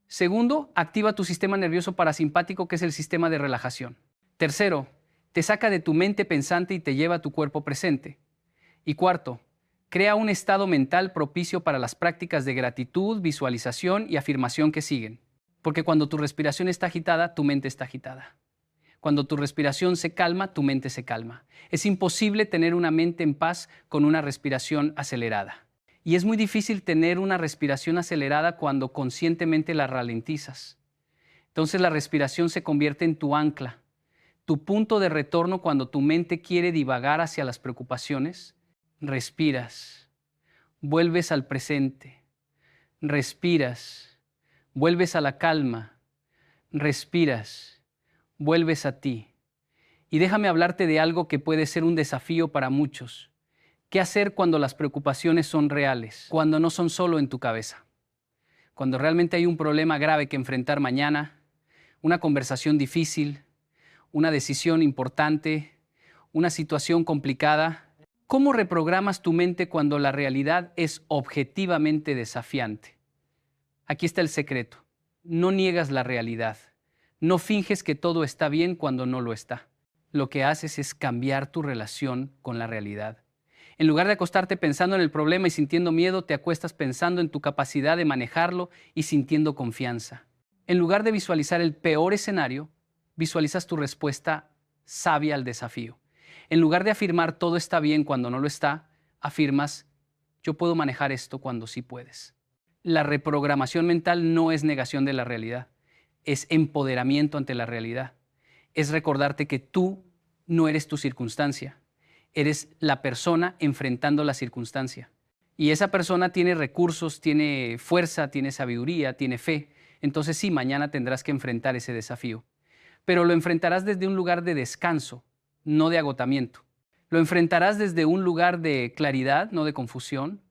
Segundo, activa tu sistema nervioso parasimpático, que es el sistema de relajación. Tercero, te saca de tu mente pensante y te lleva a tu cuerpo presente. Y cuarto, crea un estado mental propicio para las prácticas de gratitud, visualización y afirmación que siguen. Porque cuando tu respiración está agitada, tu mente está agitada. Cuando tu respiración se calma, tu mente se calma. Es imposible tener una mente en paz con una respiración acelerada. Y es muy difícil tener una respiración acelerada cuando conscientemente la ralentizas. Entonces la respiración se convierte en tu ancla, tu punto de retorno cuando tu mente quiere divagar hacia las preocupaciones. Respiras, vuelves al presente, respiras, vuelves a la calma, respiras, vuelves a ti. Y déjame hablarte de algo que puede ser un desafío para muchos. ¿Qué hacer cuando las preocupaciones son reales? Cuando no son solo en tu cabeza. Cuando realmente hay un problema grave que enfrentar mañana, una conversación difícil, una decisión importante, una situación complicada. ¿Cómo reprogramas tu mente cuando la realidad es objetivamente desafiante? Aquí está el secreto. No niegas la realidad. No finges que todo está bien cuando no lo está. Lo que haces es cambiar tu relación con la realidad. En lugar de acostarte pensando en el problema y sintiendo miedo, te acuestas pensando en tu capacidad de manejarlo y sintiendo confianza. En lugar de visualizar el peor escenario, visualizas tu respuesta sabia al desafío. En lugar de afirmar todo está bien cuando no lo está, afirmas yo puedo manejar esto cuando sí puedes. La reprogramación mental no es negación de la realidad, es empoderamiento ante la realidad. Es recordarte que tú no eres tu circunstancia, eres la persona enfrentando la circunstancia. Y esa persona tiene recursos, tiene fuerza, tiene sabiduría, tiene fe. Entonces sí, mañana tendrás que enfrentar ese desafío. Pero lo enfrentarás desde un lugar de descanso, no de agotamiento. Lo enfrentarás desde un lugar de claridad, no de confusión.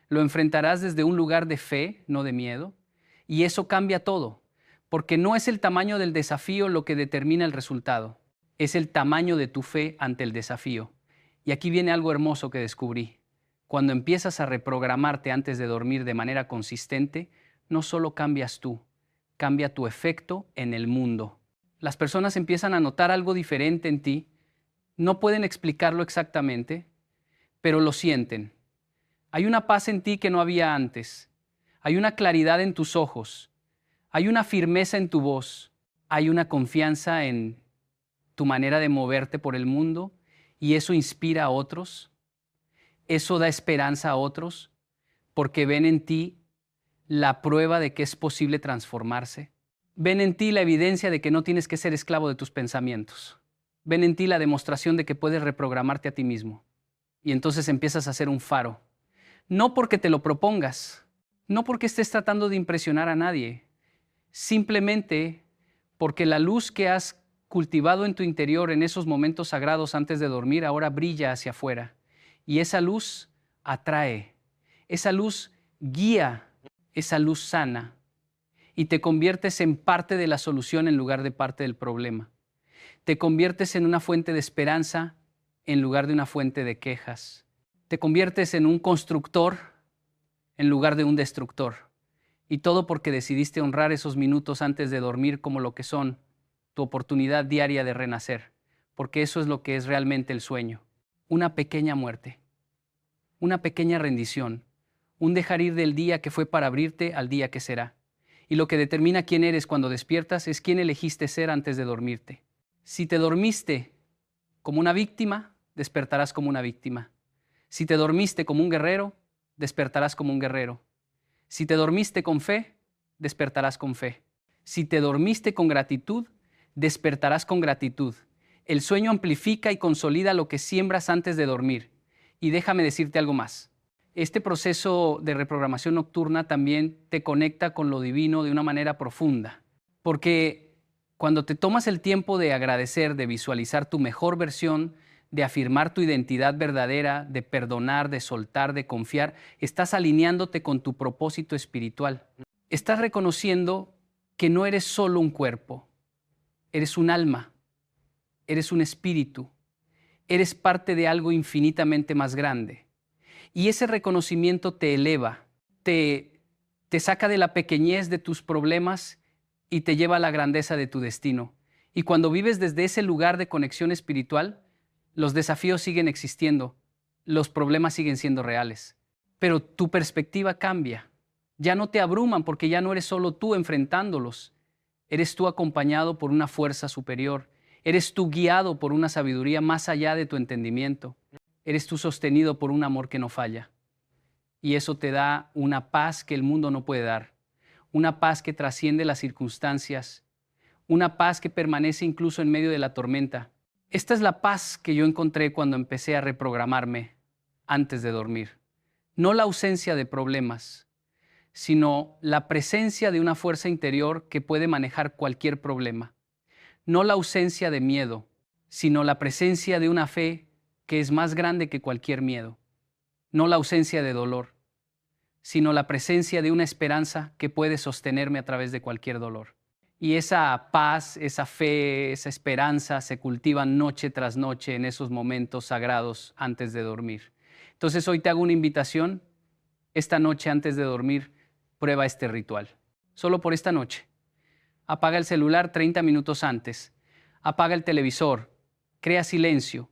Lo enfrentarás desde un lugar de fe, no de miedo. Y eso cambia todo, porque no es el tamaño del desafío lo que determina el resultado. es el tamaño de tu fe ante el desafío. Y aquí viene algo hermoso que descubrí. Cuando empiezas a reprogramarte antes de dormir de manera consistente, no solo cambias tú, cambia tu efecto en el mundo. Las personas empiezan a notar algo diferente en ti, no pueden explicarlo exactamente, pero lo sienten. Hay una paz en ti que no había antes, hay una claridad en tus ojos, hay una firmeza en tu voz, hay una confianza en tu manera de moverte por el mundo y eso inspira a otros, eso da esperanza a otros porque ven en ti la prueba de que es posible transformarse. Ven en ti la evidencia de que no tienes que ser esclavo de tus pensamientos. Ven en ti la demostración de que puedes reprogramarte a ti mismo. Y entonces empiezas a ser un faro. No porque te lo propongas, no porque estés tratando de impresionar a nadie, simplemente porque la luz que has cultivado en tu interior en esos momentos sagrados antes de dormir ahora brilla hacia afuera. Y esa luz atrae, esa luz guía, esa luz sana. Y te conviertes en parte de la solución en lugar de parte del problema. Te conviertes en una fuente de esperanza en lugar de una fuente de quejas. Te conviertes en un constructor en lugar de un destructor. Y todo porque decidiste honrar esos minutos antes de dormir como lo que son, tu oportunidad diaria de renacer. Porque eso es lo que es realmente el sueño. Una pequeña muerte, una pequeña rendición, un dejar ir del día que fue para abrirte al día que será. Y lo que determina quién eres cuando despiertas es quién elegiste ser antes de dormirte. Si te dormiste como una víctima, despertarás como una víctima. Si te dormiste como un guerrero, despertarás como un guerrero. Si te dormiste con fe, despertarás con fe. Si te dormiste con gratitud, despertarás con gratitud. El sueño amplifica y consolida lo que siembras antes de dormir. Y déjame decirte algo más. Este proceso de reprogramación nocturna también te conecta con lo divino de una manera profunda. Porque cuando te tomas el tiempo de agradecer, de visualizar tu mejor versión, de afirmar tu identidad verdadera, de perdonar, de soltar, de confiar, estás alineándote con tu propósito espiritual. Estás reconociendo que no eres solo un cuerpo, eres un alma, eres un espíritu, eres parte de algo infinitamente más grande. Y ese reconocimiento te eleva, te saca de la pequeñez de tus problemas y te lleva a la grandeza de tu destino. Y cuando vives desde ese lugar de conexión espiritual, los desafíos siguen existiendo, los problemas siguen siendo reales, pero tu perspectiva cambia. Ya no te abruman porque ya no eres solo tú enfrentándolos. Eres tú acompañado por una fuerza superior. Eres tú guiado por una sabiduría más allá de tu entendimiento. Eres tú sostenido por un amor que no falla. Y eso te da una paz que el mundo no puede dar. Una paz que trasciende las circunstancias. Una paz que permanece incluso en medio de la tormenta. Esta es la paz que yo encontré cuando empecé a reprogramarme antes de dormir. No la ausencia de problemas, sino la presencia de una fuerza interior que puede manejar cualquier problema. No la ausencia de miedo, sino la presencia de una fe que es más grande que cualquier miedo. No la ausencia de dolor, sino la presencia de una esperanza que puede sostenerme a través de cualquier dolor. Y esa paz, esa fe, esa esperanza se cultivan noche tras noche en esos momentos sagrados antes de dormir. Entonces hoy te hago una invitación. Esta noche antes de dormir, prueba este ritual. Solo por esta noche. Apaga el celular 30 minutos antes. Apaga el televisor. Crea silencio.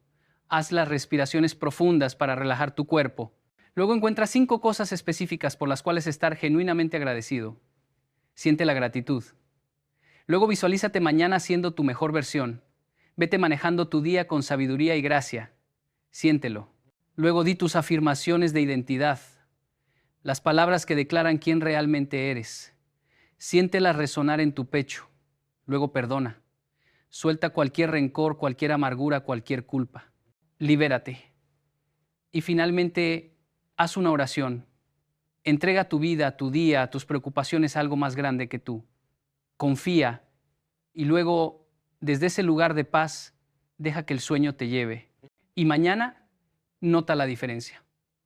Haz las respiraciones profundas para relajar tu cuerpo. Luego encuentra 5 cosas específicas por las cuales estar genuinamente agradecido. Siente la gratitud. Luego visualízate mañana siendo tu mejor versión. Vete manejando tu día con sabiduría y gracia. Siéntelo. Luego di tus afirmaciones de identidad, las palabras que declaran quién realmente eres. Siéntelas resonar en tu pecho. Luego perdona. Suelta cualquier rencor, cualquier amargura, cualquier culpa. Libérate. Y finalmente, haz una oración. Entrega tu vida, tu día, tus preocupaciones a algo más grande que tú. Confía y luego, desde ese lugar de paz, deja que el sueño te lleve. Y mañana, nota la diferencia.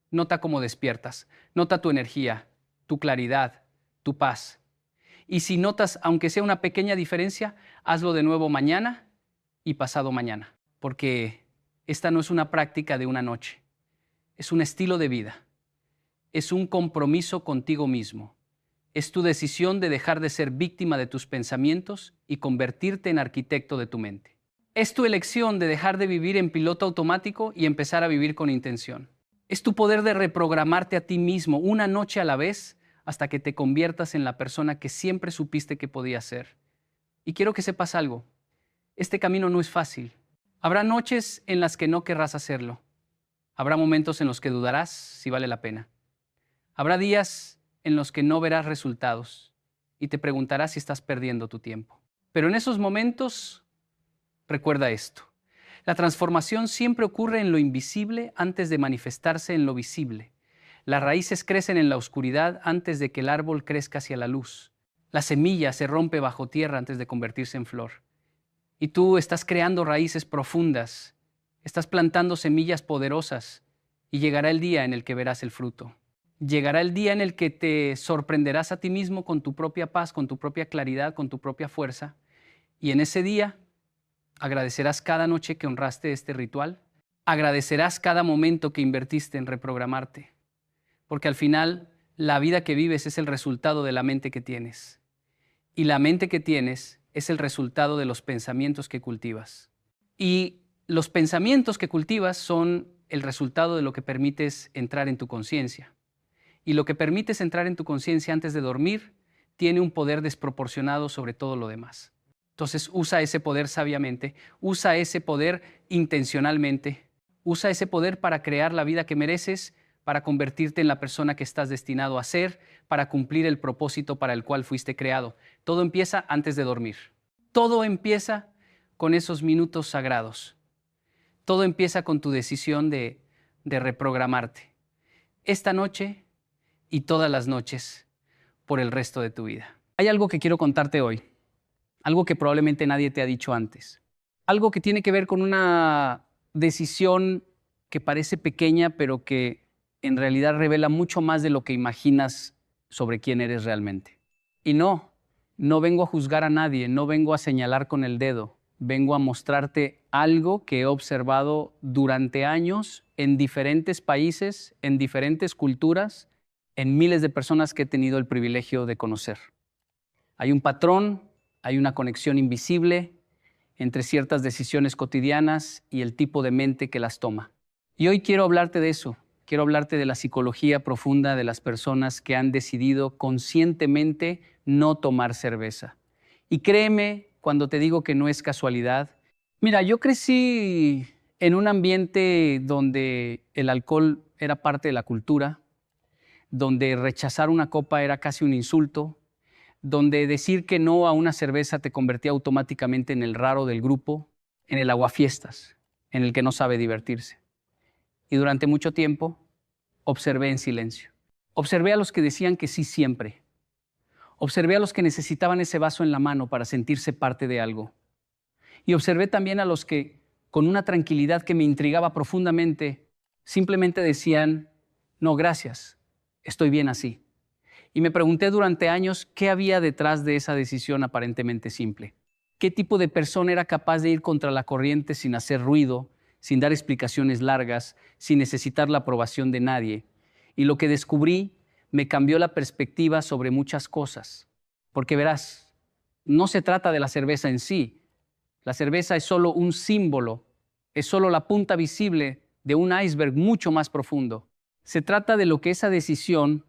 Nota cómo despiertas. Nota tu energía, tu claridad, tu paz. Y si notas, aunque sea una pequeña diferencia, hazlo de nuevo mañana y pasado mañana, porque esta no es una práctica de una noche, es un estilo de vida, es un compromiso contigo mismo, es tu decisión de dejar de ser víctima de tus pensamientos y convertirte en arquitecto de tu mente. Es tu elección de dejar de vivir en piloto automático y empezar a vivir con intención. Es tu poder de reprogramarte a ti mismo una noche a la vez hasta que te conviertas en la persona que siempre supiste que podías ser. Y quiero que sepas algo, este camino no es fácil. Habrá noches en las que no querrás hacerlo. Habrá momentos en los que dudarás si vale la pena. Habrá días en los que no verás resultados y te preguntarás si estás perdiendo tu tiempo. Pero en esos momentos, recuerda esto. La transformación siempre ocurre en lo invisible antes de manifestarse en lo visible. Las raíces crecen en la oscuridad antes de que el árbol crezca hacia la luz. La semilla se rompe bajo tierra antes de convertirse en flor. Y tú estás creando raíces profundas, estás plantando semillas poderosas y llegará el día en el que verás el fruto. Llegará el día en el que te sorprenderás a ti mismo con tu propia paz, con tu propia claridad, con tu propia fuerza. Y en ese día agradecerás cada noche que honraste este ritual, agradecerás cada momento que invertiste en reprogramarte, porque al final la vida que vives es el resultado de la mente que tienes. Y la mente que tienes es el resultado de los pensamientos que cultivas. Y los pensamientos que cultivas son el resultado de lo que permites entrar en tu conciencia. Y lo que permites entrar en tu conciencia antes de dormir tiene un poder desproporcionado sobre todo lo demás. Entonces usa ese poder sabiamente, usa ese poder intencionalmente, usa ese poder para crear la vida que mereces, para convertirte en la persona que estás destinado a ser, para cumplir el propósito para el cual fuiste creado. Todo empieza antes de dormir. Todo empieza con esos minutos sagrados. Todo empieza con tu decisión de reprogramarte. Esta noche y todas las noches por el resto de tu vida. Hay algo que quiero contarte hoy, algo que probablemente nadie te ha dicho antes, algo que tiene que ver con una decisión que parece pequeña, pero que en realidad revela mucho más de lo que imaginas sobre quién eres realmente. Y no vengo a juzgar a nadie, no vengo a señalar con el dedo, vengo a mostrarte algo que he observado durante años en diferentes países, en diferentes culturas, en miles de personas que he tenido el privilegio de conocer. Hay un patrón, hay una conexión invisible entre ciertas decisiones cotidianas y el tipo de mente que las toma. Y hoy quiero hablarte de eso. Quiero hablarte de la psicología profunda de las personas que han decidido conscientemente no tomar cerveza. Y créeme cuando te digo que no es casualidad. Mira, yo crecí en un ambiente donde el alcohol era parte de la cultura, donde rechazar una copa era casi un insulto, donde decir que no a una cerveza te convertía automáticamente en el raro del grupo, en el aguafiestas, en el que no sabe divertirse. Y durante mucho tiempo observé en silencio. Observé a los que decían que sí siempre. Observé a los que necesitaban ese vaso en la mano para sentirse parte de algo. Y observé también a los que, con una tranquilidad que me intrigaba profundamente, simplemente decían, no, gracias, estoy bien así. Y me pregunté durante años qué había detrás de esa decisión aparentemente simple. ¿Qué tipo de persona era capaz de ir contra la corriente sin hacer ruido, sin dar explicaciones largas, sin necesitar la aprobación de nadie? Y lo que descubrí me cambió la perspectiva sobre muchas cosas. Porque verás, no se trata de la cerveza en sí. La cerveza es solo un símbolo, es solo la punta visible de un iceberg mucho más profundo. Se trata de lo que esa decisión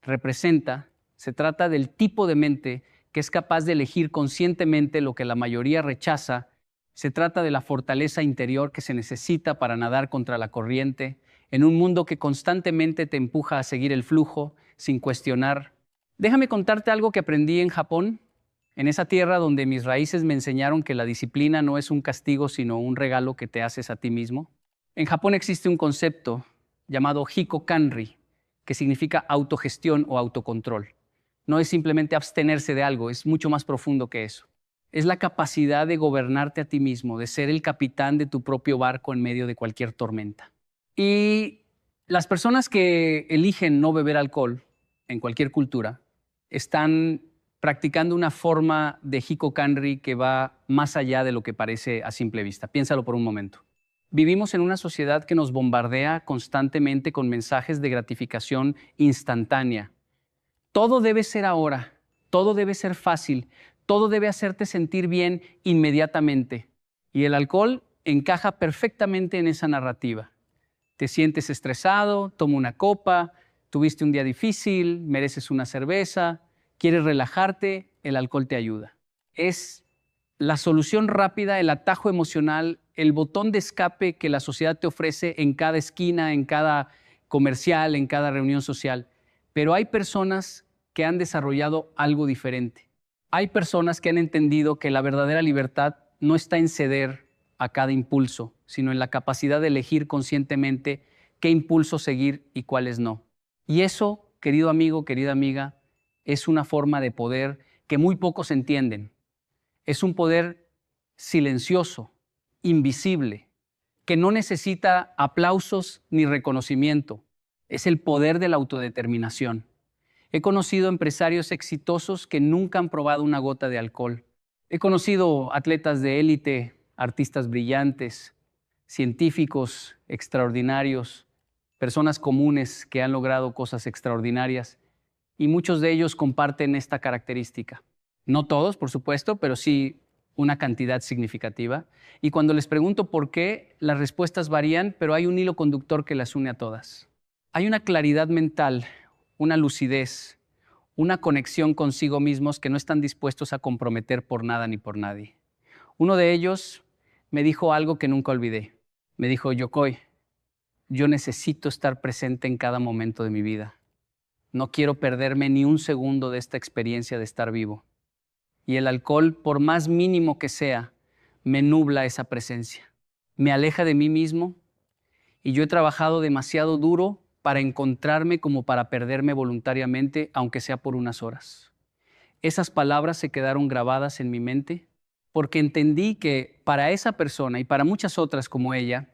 representa, se trata del tipo de mente que es capaz de elegir conscientemente lo que la mayoría rechaza. Se trata de la fortaleza interior que se necesita para nadar contra la corriente en un mundo que constantemente te empuja a seguir el flujo sin cuestionar. Déjame contarte algo que aprendí en Japón, en esa tierra donde mis raíces me enseñaron que la disciplina no es un castigo, sino un regalo que te haces a ti mismo. En Japón existe un concepto llamado Hiko-Kanri, que significa autogestión o autocontrol. No es simplemente abstenerse de algo, es mucho más profundo que eso. Es la capacidad de gobernarte a ti mismo, de ser el capitán de tu propio barco en medio de cualquier tormenta. Y las personas que eligen no beber alcohol en cualquier cultura están practicando una forma de Hiko-Kanri que va más allá de lo que parece a simple vista. Piénsalo por un momento. Vivimos en una sociedad que nos bombardea constantemente con mensajes de gratificación instantánea. Todo debe ser ahora, todo debe ser fácil, todo debe hacerte sentir bien inmediatamente. Y el alcohol encaja perfectamente en esa narrativa. Te sientes estresado, toma una copa, tuviste un día difícil, mereces una cerveza, quieres relajarte, el alcohol te ayuda. Es la solución rápida, el atajo emocional, el botón de escape que la sociedad te ofrece en cada esquina, en cada comercial, en cada reunión social. Pero hay personas que han desarrollado algo diferente. Hay personas que han entendido que la verdadera libertad no está en ceder a cada impulso, sino en la capacidad de elegir conscientemente qué impulso seguir y cuáles no. Y eso, querido amigo, querida amiga, es una forma de poder que muy pocos entienden. Es un poder silencioso, invisible, que no necesita aplausos ni reconocimiento. Es el poder de la autodeterminación. He conocido empresarios exitosos que nunca han probado una gota de alcohol. He conocido atletas de élite, artistas brillantes, científicos extraordinarios, personas comunes que han logrado cosas extraordinarias, y muchos de ellos comparten esta característica. No todos, por supuesto, pero sí una cantidad significativa. Y cuando les pregunto por qué, las respuestas varían, pero hay un hilo conductor que las une a todas. Hay una claridad mental, una lucidez, una conexión consigo mismos que no están dispuestos a comprometer por nada ni por nadie. Uno de ellos me dijo algo que nunca olvidé. Me dijo: Yokoi, yo necesito estar presente en cada momento de mi vida. No quiero perderme ni un segundo de esta experiencia de estar vivo. Y el alcohol, por más mínimo que sea, me nubla esa presencia. Me aleja de mí mismo, y yo he trabajado demasiado duro para encontrarme como para perderme voluntariamente, aunque sea por unas horas. Esas palabras se quedaron grabadas en mi mente porque entendí que para esa persona y para muchas otras como ella,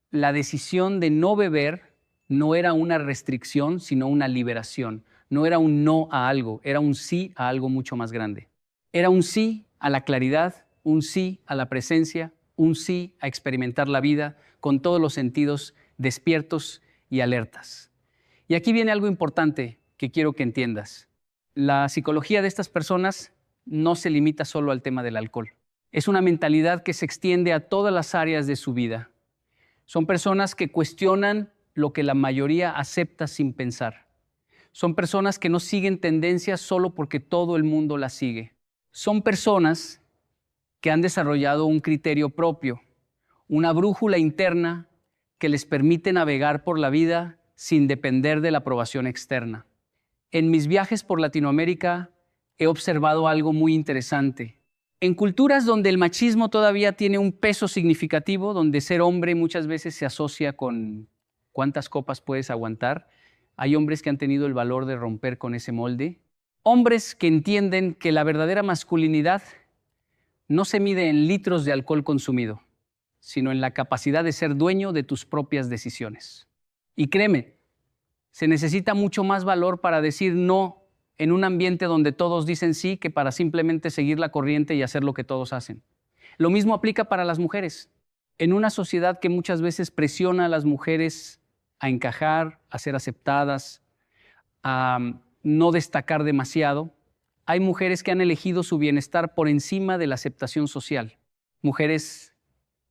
la decisión de no beber no era una restricción, sino una liberación. No era un no a algo, era un sí a algo mucho más grande. Era un sí a la claridad, un sí a la presencia, un sí a experimentar la vida con todos los sentidos despiertos y alertas. Y aquí viene algo importante que quiero que entiendas. La psicología de estas personas no se limita solo al tema del alcohol. Es una mentalidad que se extiende a todas las áreas de su vida. Son personas que cuestionan lo que la mayoría acepta sin pensar. Son personas que no siguen tendencias solo porque todo el mundo las sigue. Son personas que han desarrollado un criterio propio, una brújula interna que les permite navegar por la vida sin depender de la aprobación externa. En mis viajes por Latinoamérica he observado algo muy interesante. En culturas donde el machismo todavía tiene un peso significativo, donde ser hombre muchas veces se asocia con cuántas copas puedes aguantar, hay hombres que han tenido el valor de romper con ese molde. Hombres que entienden que la verdadera masculinidad no se mide en litros de alcohol consumido, sino en la capacidad de ser dueño de tus propias decisiones. Y créeme, se necesita mucho más valor para decir no en un ambiente donde todos dicen sí que para simplemente seguir la corriente y hacer lo que todos hacen. Lo mismo aplica para las mujeres. En una sociedad que muchas veces presiona a las mujeres a encajar, a ser aceptadas, a no destacar demasiado, hay mujeres que han elegido su bienestar por encima de la aceptación social. Mujeres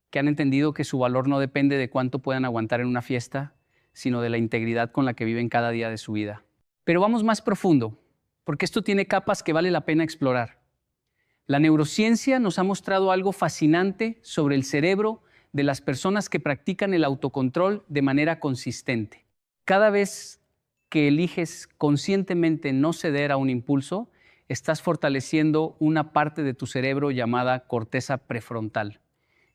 que han entendido que su valor no depende de cuánto puedan aguantar en una fiesta, sino de la integridad con la que viven cada día de su vida. Pero vamos más profundo, porque esto tiene capas que vale la pena explorar. La neurociencia nos ha mostrado algo fascinante sobre el cerebro de las personas que practican el autocontrol de manera consistente. Cada vez que eliges conscientemente no ceder a un impulso, estás fortaleciendo una parte de tu cerebro llamada corteza prefrontal.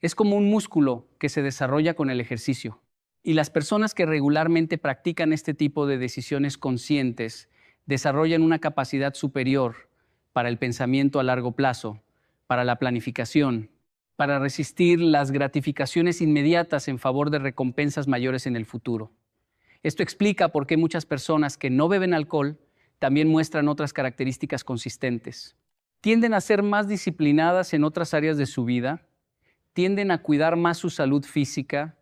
Es como un músculo que se desarrolla con el ejercicio. Y las personas que regularmente practican este tipo de decisiones conscientes desarrollan una capacidad superior para el pensamiento a largo plazo, para la planificación, para resistir las gratificaciones inmediatas en favor de recompensas mayores en el futuro. Esto explica por qué muchas personas que no beben alcohol también muestran otras características consistentes. Tienden a ser más disciplinadas en otras áreas de su vida, tienden a cuidar más su salud física,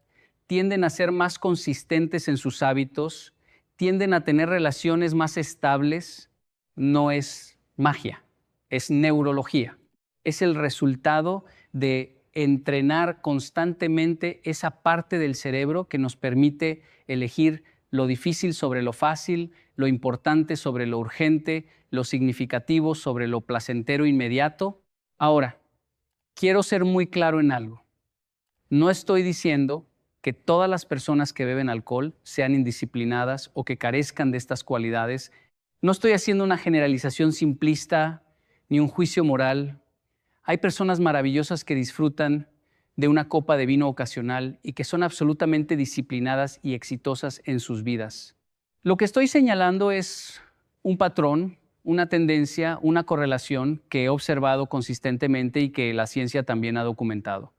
tienden a ser más consistentes en sus hábitos, tienden a tener relaciones más estables. No es magia, es neurología. Es el resultado de entrenar constantemente esa parte del cerebro que nos permite elegir lo difícil sobre lo fácil, lo importante sobre lo urgente, lo significativo sobre lo placentero inmediato. Ahora, quiero ser muy claro en algo. No estoy diciendo que todas las personas que beben alcohol sean indisciplinadas o que carezcan de estas cualidades. No estoy haciendo una generalización simplista ni un juicio moral. Hay personas maravillosas que disfrutan de una copa de vino ocasional y que son absolutamente disciplinadas y exitosas en sus vidas. Lo que estoy señalando es un patrón, una tendencia, una correlación que he observado consistentemente y que la ciencia también ha documentado.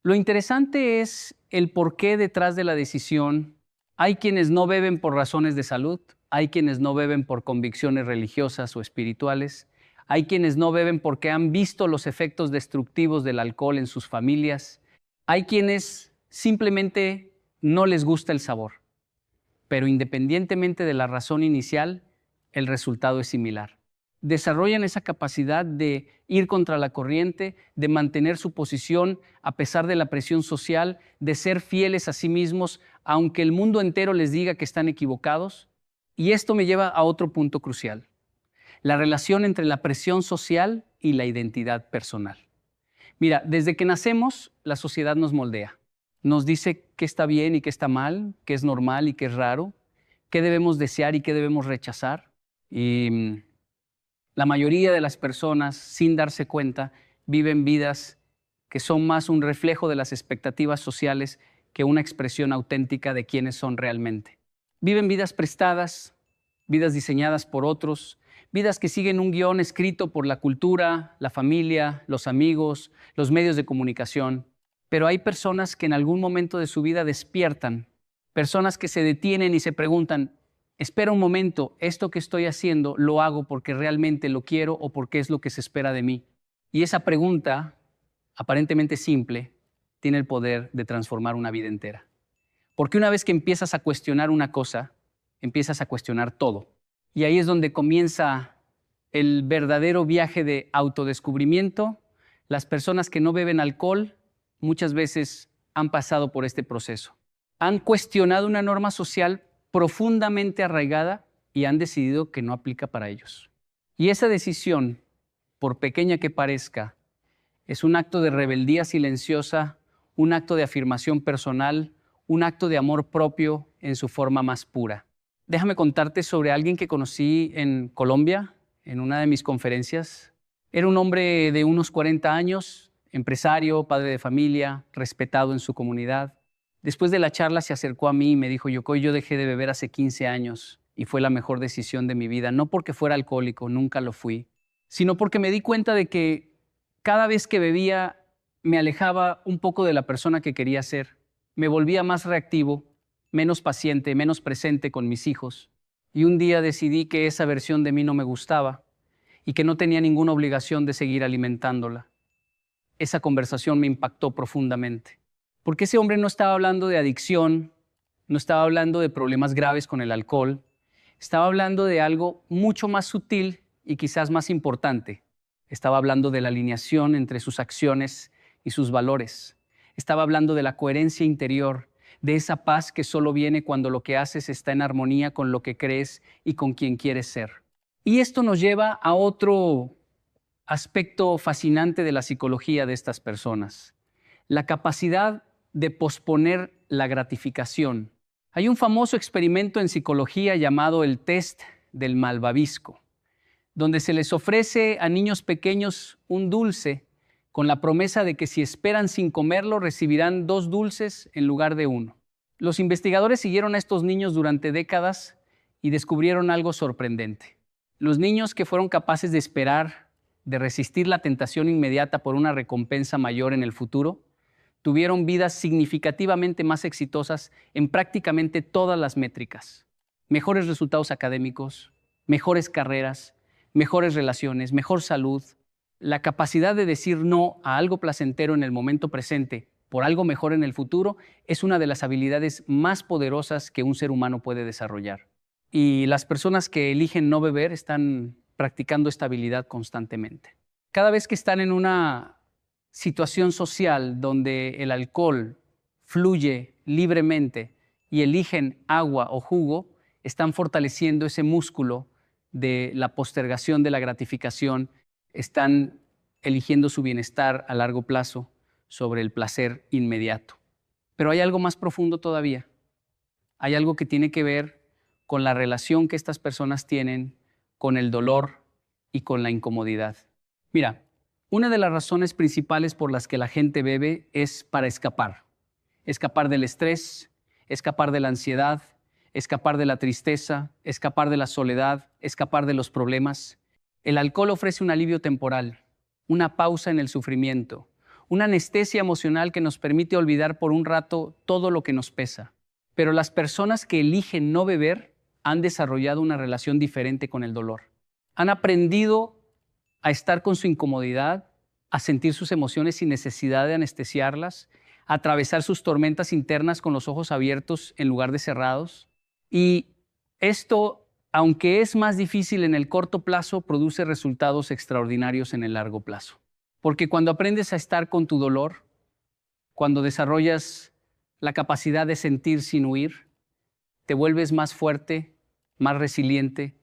Lo interesante es el porqué detrás de la decisión. Hay quienes no beben por razones de salud, hay quienes no beben por convicciones religiosas o espirituales, hay quienes no beben porque han visto los efectos destructivos del alcohol en sus familias, hay quienes simplemente no les gusta el sabor. Pero independientemente de la razón inicial, el resultado es similar. Desarrollan esa capacidad de ir contra la corriente, de mantener su posición a pesar de la presión social, de ser fieles a sí mismos, aunque el mundo entero les diga que están equivocados. Y esto me lleva a otro punto crucial: la relación entre la presión social y la identidad personal. Mira, desde que nacemos, la sociedad nos moldea. Nos dice qué está bien y qué está mal, qué es normal y qué es raro, qué debemos desear y qué debemos rechazar. Y la mayoría de las personas, sin darse cuenta, viven vidas que son más un reflejo de las expectativas sociales que una expresión auténtica de quiénes son realmente. Viven vidas prestadas, vidas diseñadas por otros, vidas que siguen un guión escrito por la cultura, la familia, los amigos, los medios de comunicación. Pero hay personas que en algún momento de su vida despiertan, personas que se detienen y se preguntan: espera un momento, ¿esto que estoy haciendo lo hago porque realmente lo quiero o porque es lo que se espera de mí? Y esa pregunta, aparentemente simple, tiene el poder de transformar una vida entera. Porque una vez que empiezas a cuestionar una cosa, empiezas a cuestionar todo. Y ahí es donde comienza el verdadero viaje de autodescubrimiento. Las personas que no beben alcohol muchas veces han pasado por este proceso. Han cuestionado una norma social profundamente arraigada y han decidido que no aplica para ellos. Y esa decisión, por pequeña que parezca, es un acto de rebeldía silenciosa, un acto de afirmación personal, un acto de amor propio en su forma más pura. Déjame contarte sobre alguien que conocí en Colombia, en una de mis conferencias. Era un hombre de unos 40 años, empresario, padre de familia, respetado en su comunidad. Después de la charla se acercó a mí y me dijo: Yocoy, yo dejé de beber hace 15 años y fue la mejor decisión de mi vida. No porque fuera alcohólico, nunca lo fui, sino porque me di cuenta de que cada vez que bebía me alejaba un poco de la persona que quería ser. Me volvía más reactivo, menos paciente, menos presente con mis hijos. Y un día decidí que esa versión de mí no me gustaba y que no tenía ninguna obligación de seguir alimentándola. Esa conversación me impactó profundamente. Porque ese hombre no estaba hablando de adicción, no estaba hablando de problemas graves con el alcohol, estaba hablando de algo mucho más sutil y quizás más importante. Estaba hablando de la alineación entre sus acciones y sus valores. Estaba hablando de la coherencia interior, de esa paz que solo viene cuando lo que haces está en armonía con lo que crees y con quien quieres ser. Y esto nos lleva a otro aspecto fascinante de la psicología de estas personas: la capacidad de posponer la gratificación. Hay un famoso experimento en psicología llamado el test del malvavisco, donde se les ofrece a niños pequeños un dulce con la promesa de que si esperan sin comerlo recibirán 2 dulces en lugar de 1. Los investigadores siguieron a estos niños durante décadas y descubrieron algo sorprendente. Los niños que fueron capaces de esperar, de resistir la tentación inmediata por una recompensa mayor en el futuro, tuvieron vidas significativamente más exitosas en prácticamente todas las métricas. Mejores resultados académicos, mejores carreras, mejores relaciones, mejor salud. La capacidad de decir no a algo placentero en el momento presente por algo mejor en el futuro es una de las habilidades más poderosas que un ser humano puede desarrollar. Y las personas que eligen no beber están practicando esta habilidad constantemente. Cada vez que están en una situación social donde el alcohol fluye libremente y eligen agua o jugo, están fortaleciendo ese músculo de la postergación de la gratificación, están eligiendo su bienestar a largo plazo sobre el placer inmediato. Pero hay algo más profundo todavía. Hay algo que tiene que ver con la relación que estas personas tienen con el dolor y con la incomodidad. Mira, una de las razones principales por las que la gente bebe es para escapar. Escapar del estrés, escapar de la ansiedad, escapar de la tristeza, escapar de la soledad, escapar de los problemas. El alcohol ofrece un alivio temporal, una pausa en el sufrimiento, una anestesia emocional que nos permite olvidar por un rato todo lo que nos pesa. Pero las personas que eligen no beber han desarrollado una relación diferente con el dolor. Han aprendido a estar con su incomodidad, a sentir sus emociones sin necesidad de anestesiarlas, a atravesar sus tormentas internas con los ojos abiertos en lugar de cerrados. Y esto, aunque es más difícil en el corto plazo, produce resultados extraordinarios en el largo plazo. Porque cuando aprendes a estar con tu dolor, cuando desarrollas la capacidad de sentir sin huir, te vuelves más fuerte, más resiliente,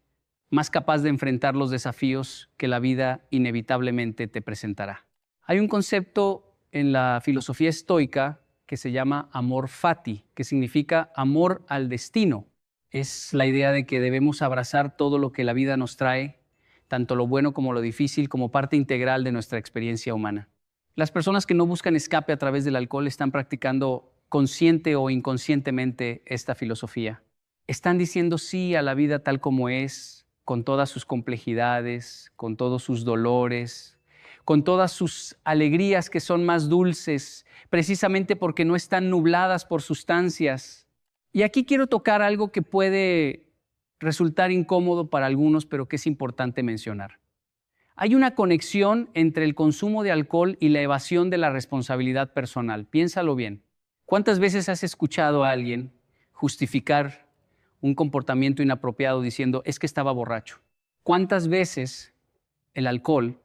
más capaz de enfrentar los desafíos que la vida inevitablemente te presentará. Hay un concepto en la filosofía estoica que se llama amor fati, que significa amor al destino. Es la idea de que debemos abrazar todo lo que la vida nos trae, tanto lo bueno como lo difícil, como parte integral de nuestra experiencia humana. Las personas que no buscan escape a través del alcohol están practicando consciente o inconscientemente esta filosofía. Están diciendo sí a la vida tal como es, con todas sus complejidades, con todos sus dolores, con todas sus alegrías que son más dulces, precisamente porque no están nubladas por sustancias. Y aquí quiero tocar algo que puede resultar incómodo para algunos, pero que es importante mencionar. Hay una conexión entre el consumo de alcohol y la evasión de la responsabilidad personal. Piénsalo bien. ¿Cuántas veces has escuchado a alguien justificar un comportamiento inapropiado diciendo, es que estaba borracho? ¿Cuántas veces el alcohol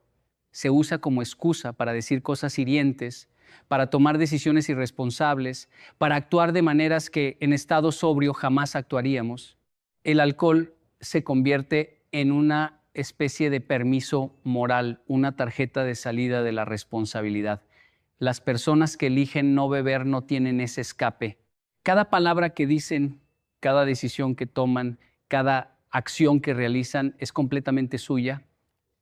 se usa como excusa para decir cosas hirientes, para tomar decisiones irresponsables, para actuar de maneras que en estado sobrio jamás actuaríamos? El alcohol se convierte en una especie de permiso moral, una tarjeta de salida de la responsabilidad. Las personas que eligen no beber no tienen ese escape. Cada palabra que dicen, cada decisión que toman, cada acción que realizan es completamente suya.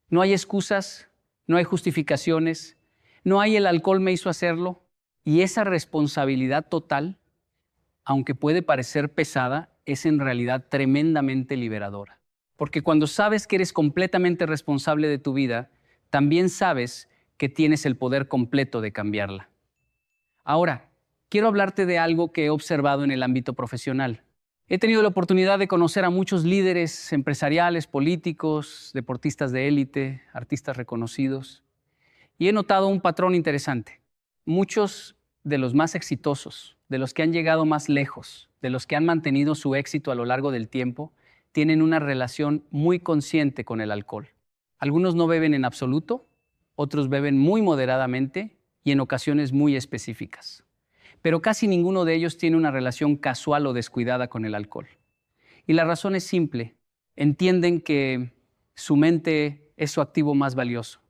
No hay excusas, no hay justificaciones, no hay el alcohol me hizo hacerlo. Y esa responsabilidad total, aunque puede parecer pesada, es en realidad tremendamente liberadora. Porque cuando sabes que eres completamente responsable de tu vida, también sabes que tienes el poder completo de cambiarla. Ahora, quiero hablarte de algo que he observado en el ámbito profesional. He tenido la oportunidad de conocer a muchos líderes empresariales, políticos, deportistas de élite, artistas reconocidos, y he notado un patrón interesante. Muchos de los más exitosos, de los que han llegado más lejos, de los que han mantenido su éxito a lo largo del tiempo, tienen una relación muy consciente con el alcohol. Algunos no beben en absoluto, otros beben muy moderadamente y en ocasiones muy específicas. Pero casi ninguno de ellos tiene una relación casual o descuidada con el alcohol. Y la razón es simple. Entienden que su mente es su activo más valioso.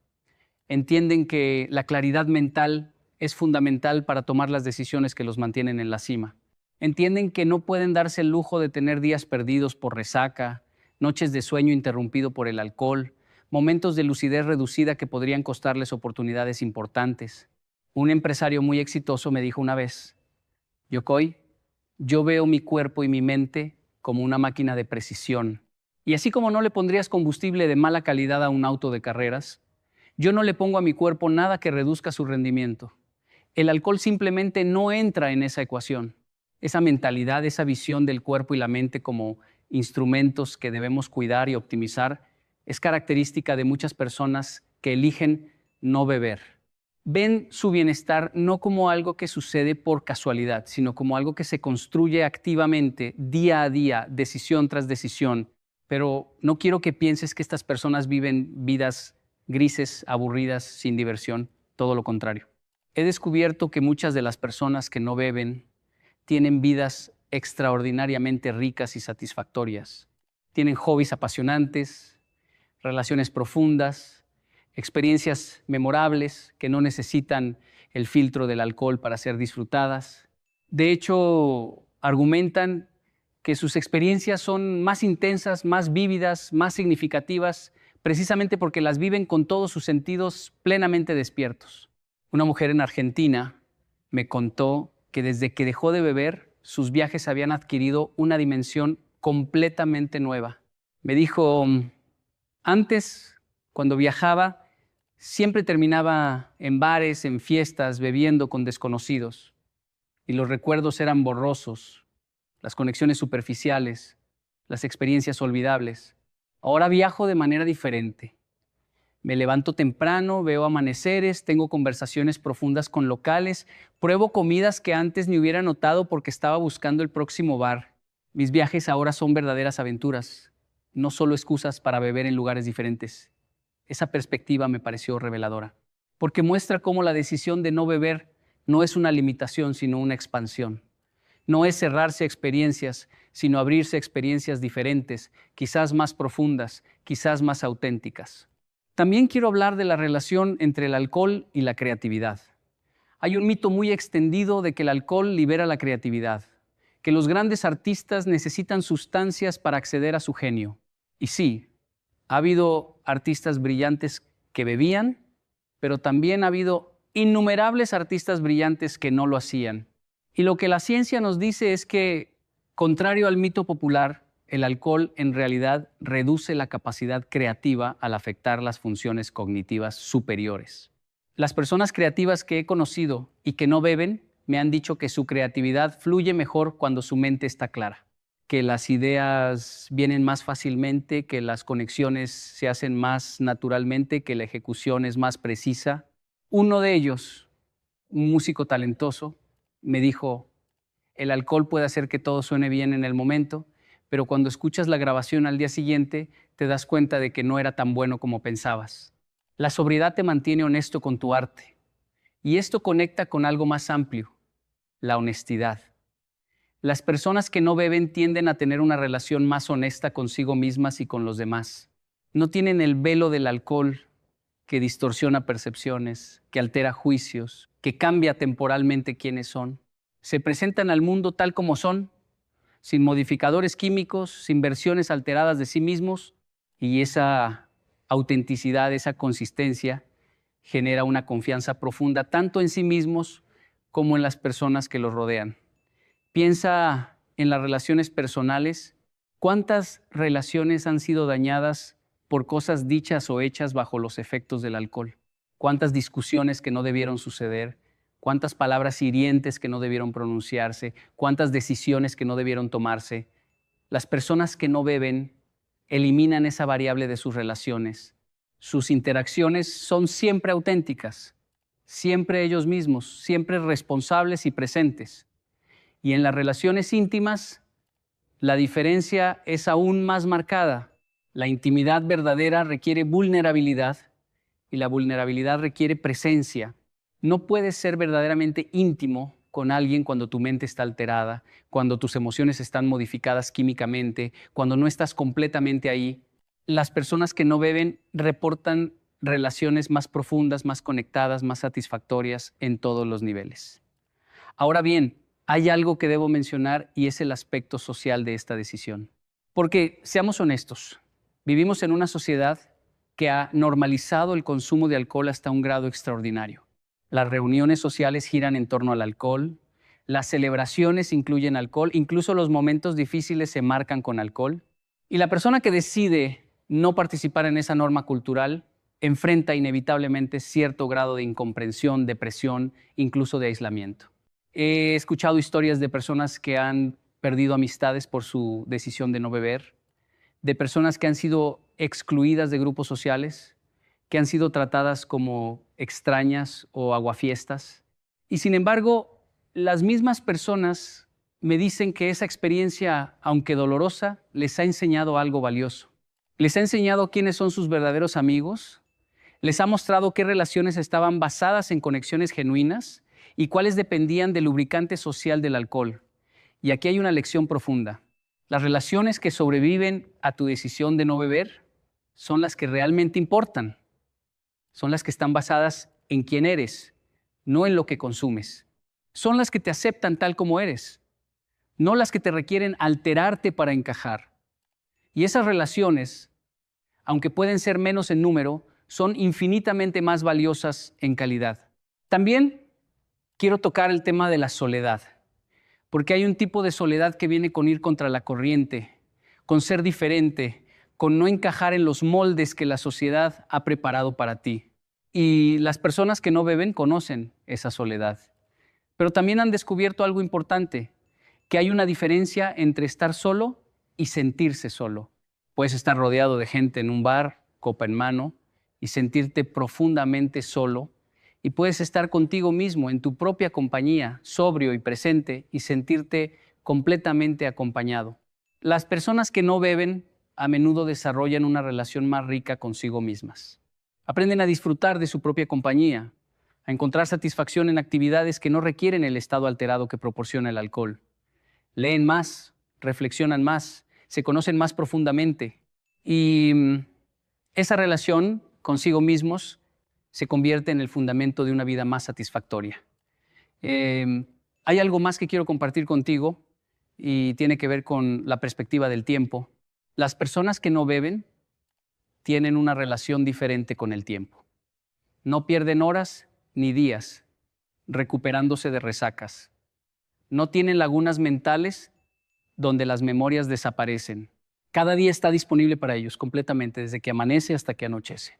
Entienden que la claridad mental es fundamental para tomar las decisiones que los mantienen en la cima. Entienden que no pueden darse el lujo de tener días perdidos por resaca, noches de sueño interrumpido por el alcohol, momentos de lucidez reducida que podrían costarles oportunidades importantes. Un empresario muy exitoso me dijo una vez, Yokoi, yo veo mi cuerpo y mi mente como una máquina de precisión. Y así como no le pondrías combustible de mala calidad a un auto de carreras, yo no le pongo a mi cuerpo nada que reduzca su rendimiento. El alcohol simplemente no entra en esa ecuación. Esa mentalidad, esa visión del cuerpo y la mente como instrumentos que debemos cuidar y optimizar, es característica de muchas personas que eligen no beber. Ven su bienestar no como algo que sucede por casualidad, sino como algo que se construye activamente, día a día, decisión tras decisión. Pero no quiero que pienses que estas personas viven vidas grises, aburridas, sin diversión, todo lo contrario. He descubierto que muchas de las personas que no beben tienen vidas extraordinariamente ricas y satisfactorias. Tienen hobbies apasionantes, relaciones profundas, experiencias memorables que no necesitan el filtro del alcohol para ser disfrutadas. De hecho, argumentan que sus experiencias son más intensas, más vívidas, más significativas, precisamente porque las viven con todos sus sentidos plenamente despiertos. Una mujer en Argentina me contó que desde que dejó de beber, sus viajes habían adquirido una dimensión completamente nueva. Me dijo, antes, cuando viajaba, siempre terminaba en bares, en fiestas, bebiendo con desconocidos. Y los recuerdos eran borrosos, las conexiones superficiales, las experiencias olvidables. Ahora viajo de manera diferente. Me levanto temprano, veo amaneceres, tengo conversaciones profundas con locales, pruebo comidas que antes ni hubiera notado porque estaba buscando el próximo bar. Mis viajes ahora son verdaderas aventuras, no solo excusas para beber en lugares diferentes. Esa perspectiva me pareció reveladora, porque muestra cómo la decisión de no beber no es una limitación, sino una expansión. No es cerrarse a experiencias, sino abrirse a experiencias diferentes, quizás más profundas, quizás más auténticas. También quiero hablar de la relación entre el alcohol y la creatividad. Hay un mito muy extendido de que el alcohol libera la creatividad, que los grandes artistas necesitan sustancias para acceder a su genio. Y sí, ha habido artistas brillantes que bebían, pero también ha habido innumerables artistas brillantes que no lo hacían. Y lo que la ciencia nos dice es que, contrario al mito popular, el alcohol en realidad reduce la capacidad creativa al afectar las funciones cognitivas superiores. Las personas creativas que he conocido y que no beben me han dicho que su creatividad fluye mejor cuando su mente está clara, que las ideas vienen más fácilmente, que las conexiones se hacen más naturalmente, que la ejecución es más precisa. Uno de ellos, un músico talentoso, me dijo, el alcohol puede hacer que todo suene bien en el momento, pero cuando escuchas la grabación al día siguiente, te das cuenta de que no era tan bueno como pensabas. La sobriedad te mantiene honesto con tu arte, y esto conecta con algo más amplio, la honestidad. Las personas que no beben tienden a tener una relación más honesta consigo mismas y con los demás. No tienen el velo del alcohol que distorsiona percepciones, que altera juicios, que cambia temporalmente quiénes son. Se presentan al mundo tal como son, sin modificadores químicos, sin versiones alteradas de sí mismos, y esa autenticidad, esa consistencia genera una confianza profunda tanto en sí mismos como en las personas que los rodean. Piensa en las relaciones personales. ¿Cuántas relaciones han sido dañadas por cosas dichas o hechas bajo los efectos del alcohol? ¿Cuántas discusiones que no debieron suceder? ¿Cuántas palabras hirientes que no debieron pronunciarse? ¿Cuántas decisiones que no debieron tomarse? Las personas que no beben eliminan esa variable de sus relaciones. Sus interacciones son siempre auténticas, siempre ellos mismos, siempre responsables y presentes. Y en las relaciones íntimas, la diferencia es aún más marcada. La intimidad verdadera requiere vulnerabilidad y la vulnerabilidad requiere presencia. No puedes ser verdaderamente íntimo con alguien cuando tu mente está alterada, cuando tus emociones están modificadas químicamente, cuando no estás completamente ahí. Las personas que no beben reportan relaciones más profundas, más conectadas, más satisfactorias en todos los niveles. Ahora bien, hay algo que debo mencionar y es el aspecto social de esta decisión. Porque, seamos honestos, vivimos en una sociedad que ha normalizado el consumo de alcohol hasta un grado extraordinario. Las reuniones sociales giran en torno al alcohol, las celebraciones incluyen alcohol, incluso los momentos difíciles se marcan con alcohol. Y la persona que decide no participar en esa norma cultural enfrenta inevitablemente cierto grado de incomprensión, depresión, incluso de aislamiento. He escuchado historias de personas que han perdido amistades por su decisión de no beber, de personas que han sido excluidas de grupos sociales, que han sido tratadas como extrañas o aguafiestas. Y sin embargo, las mismas personas me dicen que esa experiencia, aunque dolorosa, les ha enseñado algo valioso. Les ha enseñado quiénes son sus verdaderos amigos, les ha mostrado qué relaciones estaban basadas en conexiones genuinas y cuáles dependían del lubricante social del alcohol. Y aquí hay una lección profunda. Las relaciones que sobreviven a tu decisión de no beber son las que realmente importan. Son las que están basadas en quién eres, no en lo que consumes. Son las que te aceptan tal como eres, no las que te requieren alterarte para encajar. Y esas relaciones, aunque pueden ser menos en número, son infinitamente más valiosas en calidad. También quiero tocar el tema de la soledad, porque hay un tipo de soledad que viene con ir contra la corriente, con ser diferente, con no encajar en los moldes que la sociedad ha preparado para ti. Y las personas que no beben conocen esa soledad, pero también han descubierto algo importante, que hay una diferencia entre estar solo y sentirse solo. Puedes estar rodeado de gente en un bar, copa en mano, y sentirte profundamente solo, y puedes estar contigo mismo en tu propia compañía, sobrio y presente, y sentirte completamente acompañado. Las personas que no beben a menudo desarrollan una relación más rica consigo mismas. Aprenden a disfrutar de su propia compañía, a encontrar satisfacción en actividades que no requieren el estado alterado que proporciona el alcohol. Leen más, reflexionan más, se conocen más profundamente, y esa relación consigo mismos se convierte en el fundamento de una vida más satisfactoria. Hay algo más que quiero compartir contigo y tiene que ver con la perspectiva del tiempo. Las personas que no beben tienen una relación diferente con el tiempo. No pierden horas ni días recuperándose de resacas. No tienen lagunas mentales donde las memorias desaparecen. Cada día está disponible para ellos completamente, desde que amanece hasta que anochece.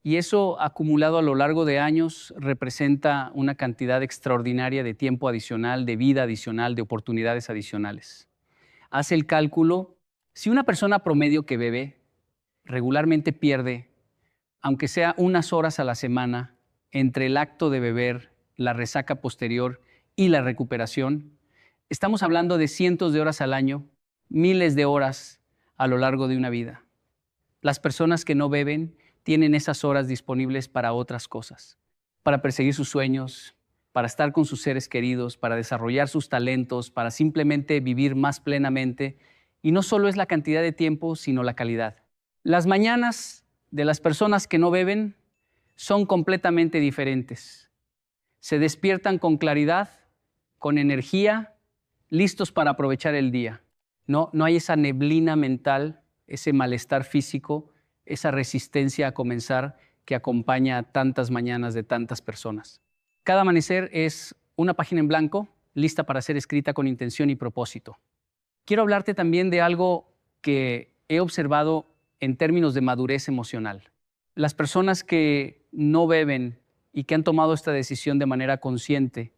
Y eso, acumulado a lo largo de años, representa una cantidad extraordinaria de tiempo adicional, de vida adicional, de oportunidades adicionales. Haz el cálculo. Si una persona promedio que bebe regularmente pierde, aunque sea unas horas a la semana, entre el acto de beber, la resaca posterior y la recuperación, estamos hablando de cientos de horas al año, miles de horas a lo largo de una vida. Las personas que no beben tienen esas horas disponibles para otras cosas, para perseguir sus sueños, para estar con sus seres queridos, para desarrollar sus talentos, para simplemente vivir más plenamente. Y no solo es la cantidad de tiempo, sino la calidad. Las mañanas de las personas que no beben son completamente diferentes. Se despiertan con claridad, con energía, listos para aprovechar el día. No hay esa neblina mental, ese malestar físico, esa resistencia a comenzar que acompaña a tantas mañanas de tantas personas. Cada amanecer es una página en blanco, lista para ser escrita con intención y propósito. Quiero hablarte también de algo que he observado en términos de madurez emocional. Las personas que no beben y que han tomado esta decisión de manera consciente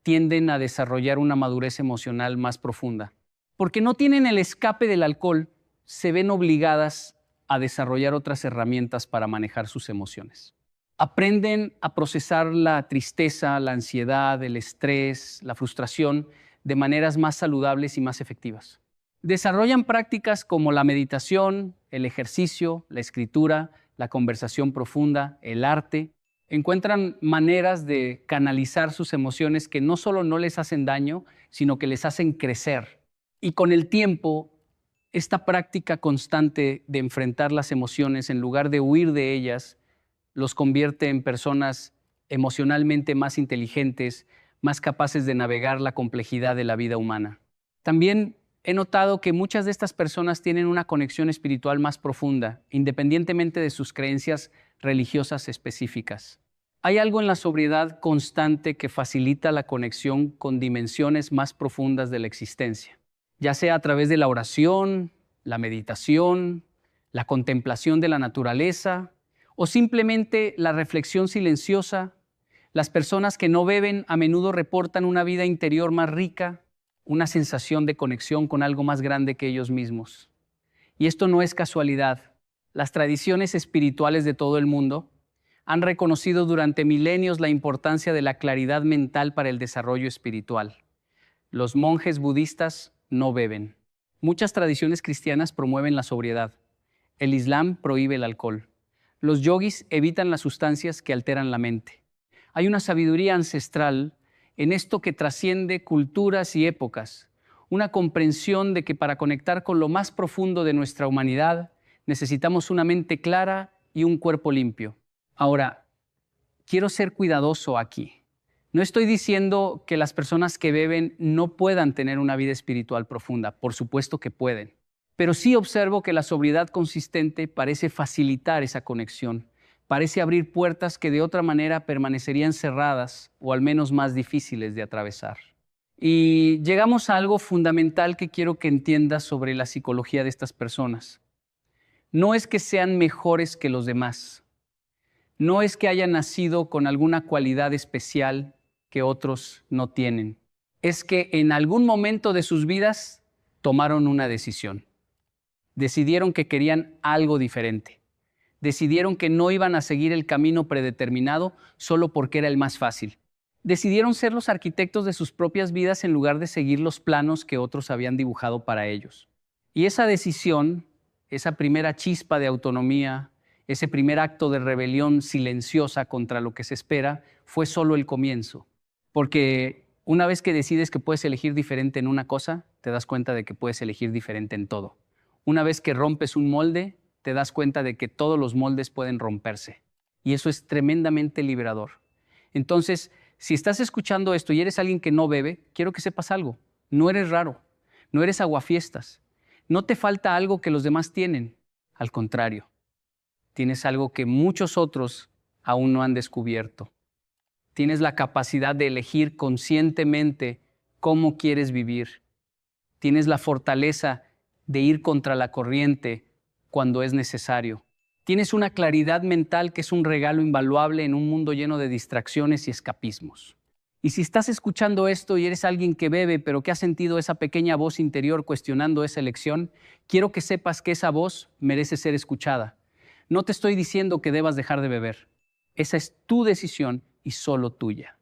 tienden a desarrollar una madurez emocional más profunda. Porque no tienen el escape del alcohol, se ven obligadas a desarrollar otras herramientas para manejar sus emociones. Aprenden a procesar la tristeza, la ansiedad, el estrés, la frustración de maneras más saludables y más efectivas. Desarrollan prácticas como la meditación, el ejercicio, la escritura, la conversación profunda, el arte. Encuentran maneras de canalizar sus emociones que no solo no les hacen daño, sino que les hacen crecer. Y con el tiempo, esta práctica constante de enfrentar las emociones en lugar de huir de ellas, los convierte en personas emocionalmente más inteligentes, más capaces de navegar la complejidad de la vida humana. También he notado que muchas de estas personas tienen una conexión espiritual más profunda, independientemente de sus creencias religiosas específicas. Hay algo en la sobriedad constante que facilita la conexión con dimensiones más profundas de la existencia, ya sea a través de la oración, la meditación, la contemplación de la naturaleza o simplemente la reflexión silenciosa. Las personas que no beben a menudo reportan una vida interior más rica, una sensación de conexión con algo más grande que ellos mismos. Y esto no es casualidad. Las tradiciones espirituales de todo el mundo han reconocido durante milenios la importancia de la claridad mental para el desarrollo espiritual. Los monjes budistas no beben. Muchas tradiciones cristianas promueven la sobriedad. El Islam prohíbe el alcohol. Los yogis evitan las sustancias que alteran la mente. Hay una sabiduría ancestral en esto que trasciende culturas y épocas, una comprensión de que para conectar con lo más profundo de nuestra humanidad necesitamos una mente clara y un cuerpo limpio. Ahora, quiero ser cuidadoso aquí. No estoy diciendo que las personas que beben no puedan tener una vida espiritual profunda, por supuesto que pueden. Pero sí observo que la sobriedad consistente parece facilitar esa conexión, parece abrir puertas que de otra manera permanecerían cerradas o al menos más difíciles de atravesar. Y llegamos a algo fundamental que quiero que entiendas sobre la psicología de estas personas. No es que sean mejores que los demás. No es que hayan nacido con alguna cualidad especial que otros no tienen. Es que en algún momento de sus vidas tomaron una decisión. Decidieron que querían algo diferente. Decidieron que no iban a seguir el camino predeterminado solo porque era el más fácil. Decidieron ser los arquitectos de sus propias vidas en lugar de seguir los planos que otros habían dibujado para ellos. Y esa decisión, esa primera chispa de autonomía, ese primer acto de rebelión silenciosa contra lo que se espera, fue solo el comienzo. Porque una vez que decides que puedes elegir diferente en una cosa, te das cuenta de que puedes elegir diferente en todo. Una vez que rompes un molde, te das cuenta de que todos los moldes pueden romperse. Y eso es tremendamente liberador. Entonces, si estás escuchando esto y eres alguien que no bebe, quiero que sepas algo. No eres raro, no eres aguafiestas. No te falta algo que los demás tienen. Al contrario, tienes algo que muchos otros aún no han descubierto. Tienes la capacidad de elegir conscientemente cómo quieres vivir. Tienes la fortaleza de ir contra la corriente cuando es necesario. Tienes una claridad mental que es un regalo invaluable en un mundo lleno de distracciones y escapismos. Y si estás escuchando esto y eres alguien que bebe, pero que ha sentido esa pequeña voz interior cuestionando esa elección, quiero que sepas que esa voz merece ser escuchada. No te estoy diciendo que debas dejar de beber. Esa es tu decisión y solo tuya.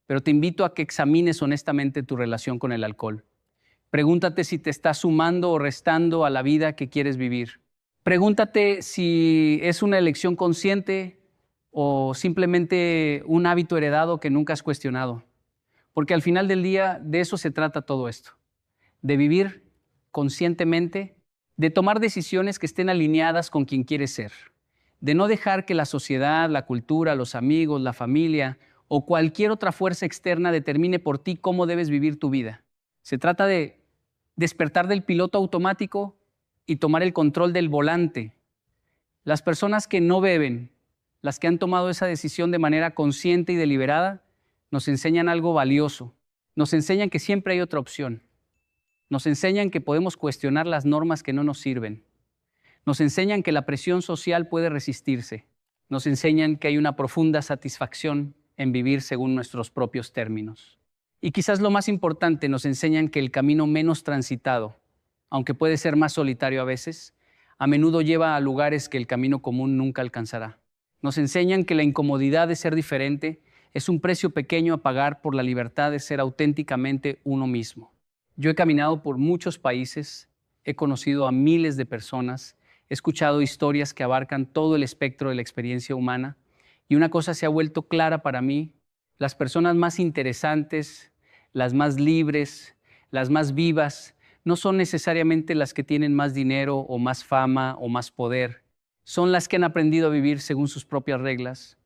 Pero te invito a que examines honestamente tu relación con el alcohol. Pregúntate si te está sumando o restando a la vida que quieres vivir. Pregúntate si es una elección consciente o simplemente un hábito heredado que nunca has cuestionado. Porque al final del día de eso se trata todo esto. De vivir conscientemente, de tomar decisiones que estén alineadas con quien quieres ser. De no dejar que la sociedad, la cultura, los amigos, la familia o cualquier otra fuerza externa determine por ti cómo debes vivir tu vida. Se trata de despertar del piloto automático y tomar el control del volante. Las personas que no beben, las que han tomado esa decisión de manera consciente y deliberada, nos enseñan algo valioso. Nos enseñan que siempre hay otra opción. Nos enseñan que podemos cuestionar las normas que no nos sirven. Nos enseñan que la presión social puede resistirse. Nos enseñan que hay una profunda satisfacción en vivir según nuestros propios términos. Y quizás lo más importante, nos enseñan que el camino menos transitado, aunque puede ser más solitario a menudo lleva a lugares que el camino común nunca alcanzará. Nos enseñan que la incomodidad de ser diferente es un precio pequeño a pagar por la libertad de ser auténticamente uno mismo. Yo he caminado por muchos países, he conocido a miles de personas, he escuchado historias que abarcan todo el espectro de la experiencia humana y una cosa se ha vuelto clara para mí: las personas más interesantes, las más libres, las más vivas, no son necesariamente las que tienen más dinero o más fama o más poder. Son las que han aprendido a vivir según sus propias reglas,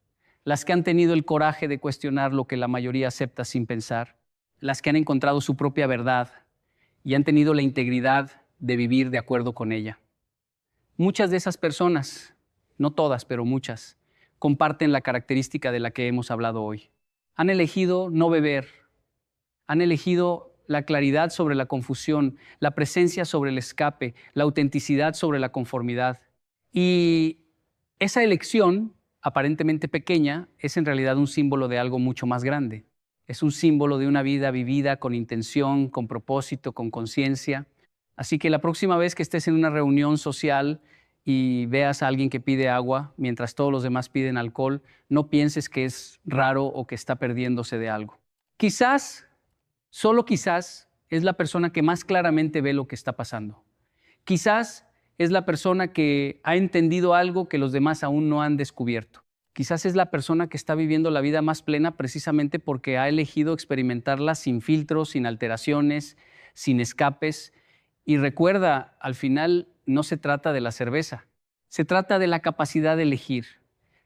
las que han tenido el coraje de cuestionar lo que la mayoría acepta sin pensar, las que han encontrado su propia verdad y han tenido la integridad de vivir de acuerdo con ella. Muchas de esas personas, no todas, pero muchas, comparten la característica de la que hemos hablado hoy. Han elegido no beber, han elegido la claridad sobre la confusión, la presencia sobre el escape, la autenticidad sobre la conformidad. Y esa elección, aparentemente pequeña, es en realidad un símbolo de algo mucho más grande. Es un símbolo de una vida vivida con intención, con propósito, con conciencia. Así que la próxima vez que estés en una reunión social y veas a alguien que pide agua mientras todos los demás piden alcohol, no pienses que es raro o que está perdiéndose de algo. Quizás, solo quizás, es la persona que más claramente ve lo que está pasando. Quizás es la persona que ha entendido algo que los demás aún no han descubierto. Quizás es la persona que está viviendo la vida más plena precisamente porque ha elegido experimentarla sin filtros, sin alteraciones, sin escapes. Y recuerda, al final no se trata de la cerveza, se trata de la capacidad de elegir,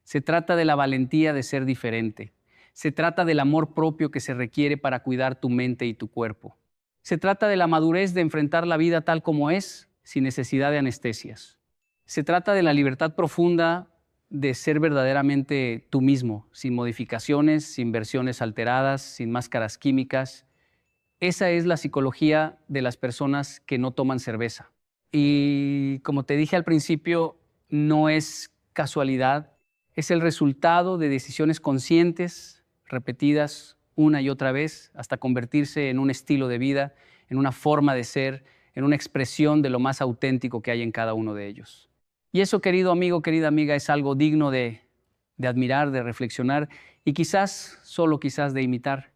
se trata de la valentía de ser diferente, se trata del amor propio que se requiere para cuidar tu mente y tu cuerpo. Se trata de la madurez de enfrentar la vida tal como es, sin necesidad de anestesias. Se trata de la libertad profunda de ser verdaderamente tú mismo, sin modificaciones, sin versiones alteradas, sin máscaras químicas. Esa es la psicología de las personas que no toman cerveza. Y como te dije al principio, no es casualidad, es el resultado de decisiones conscientes, repetidas una y otra vez, hasta convertirse en un estilo de vida, en una forma de ser, en una expresión de lo más auténtico que hay en cada uno de ellos. Y eso, querido amigo, querida amiga, es algo digno de admirar, de reflexionar y quizás, solo quizás, de imitar.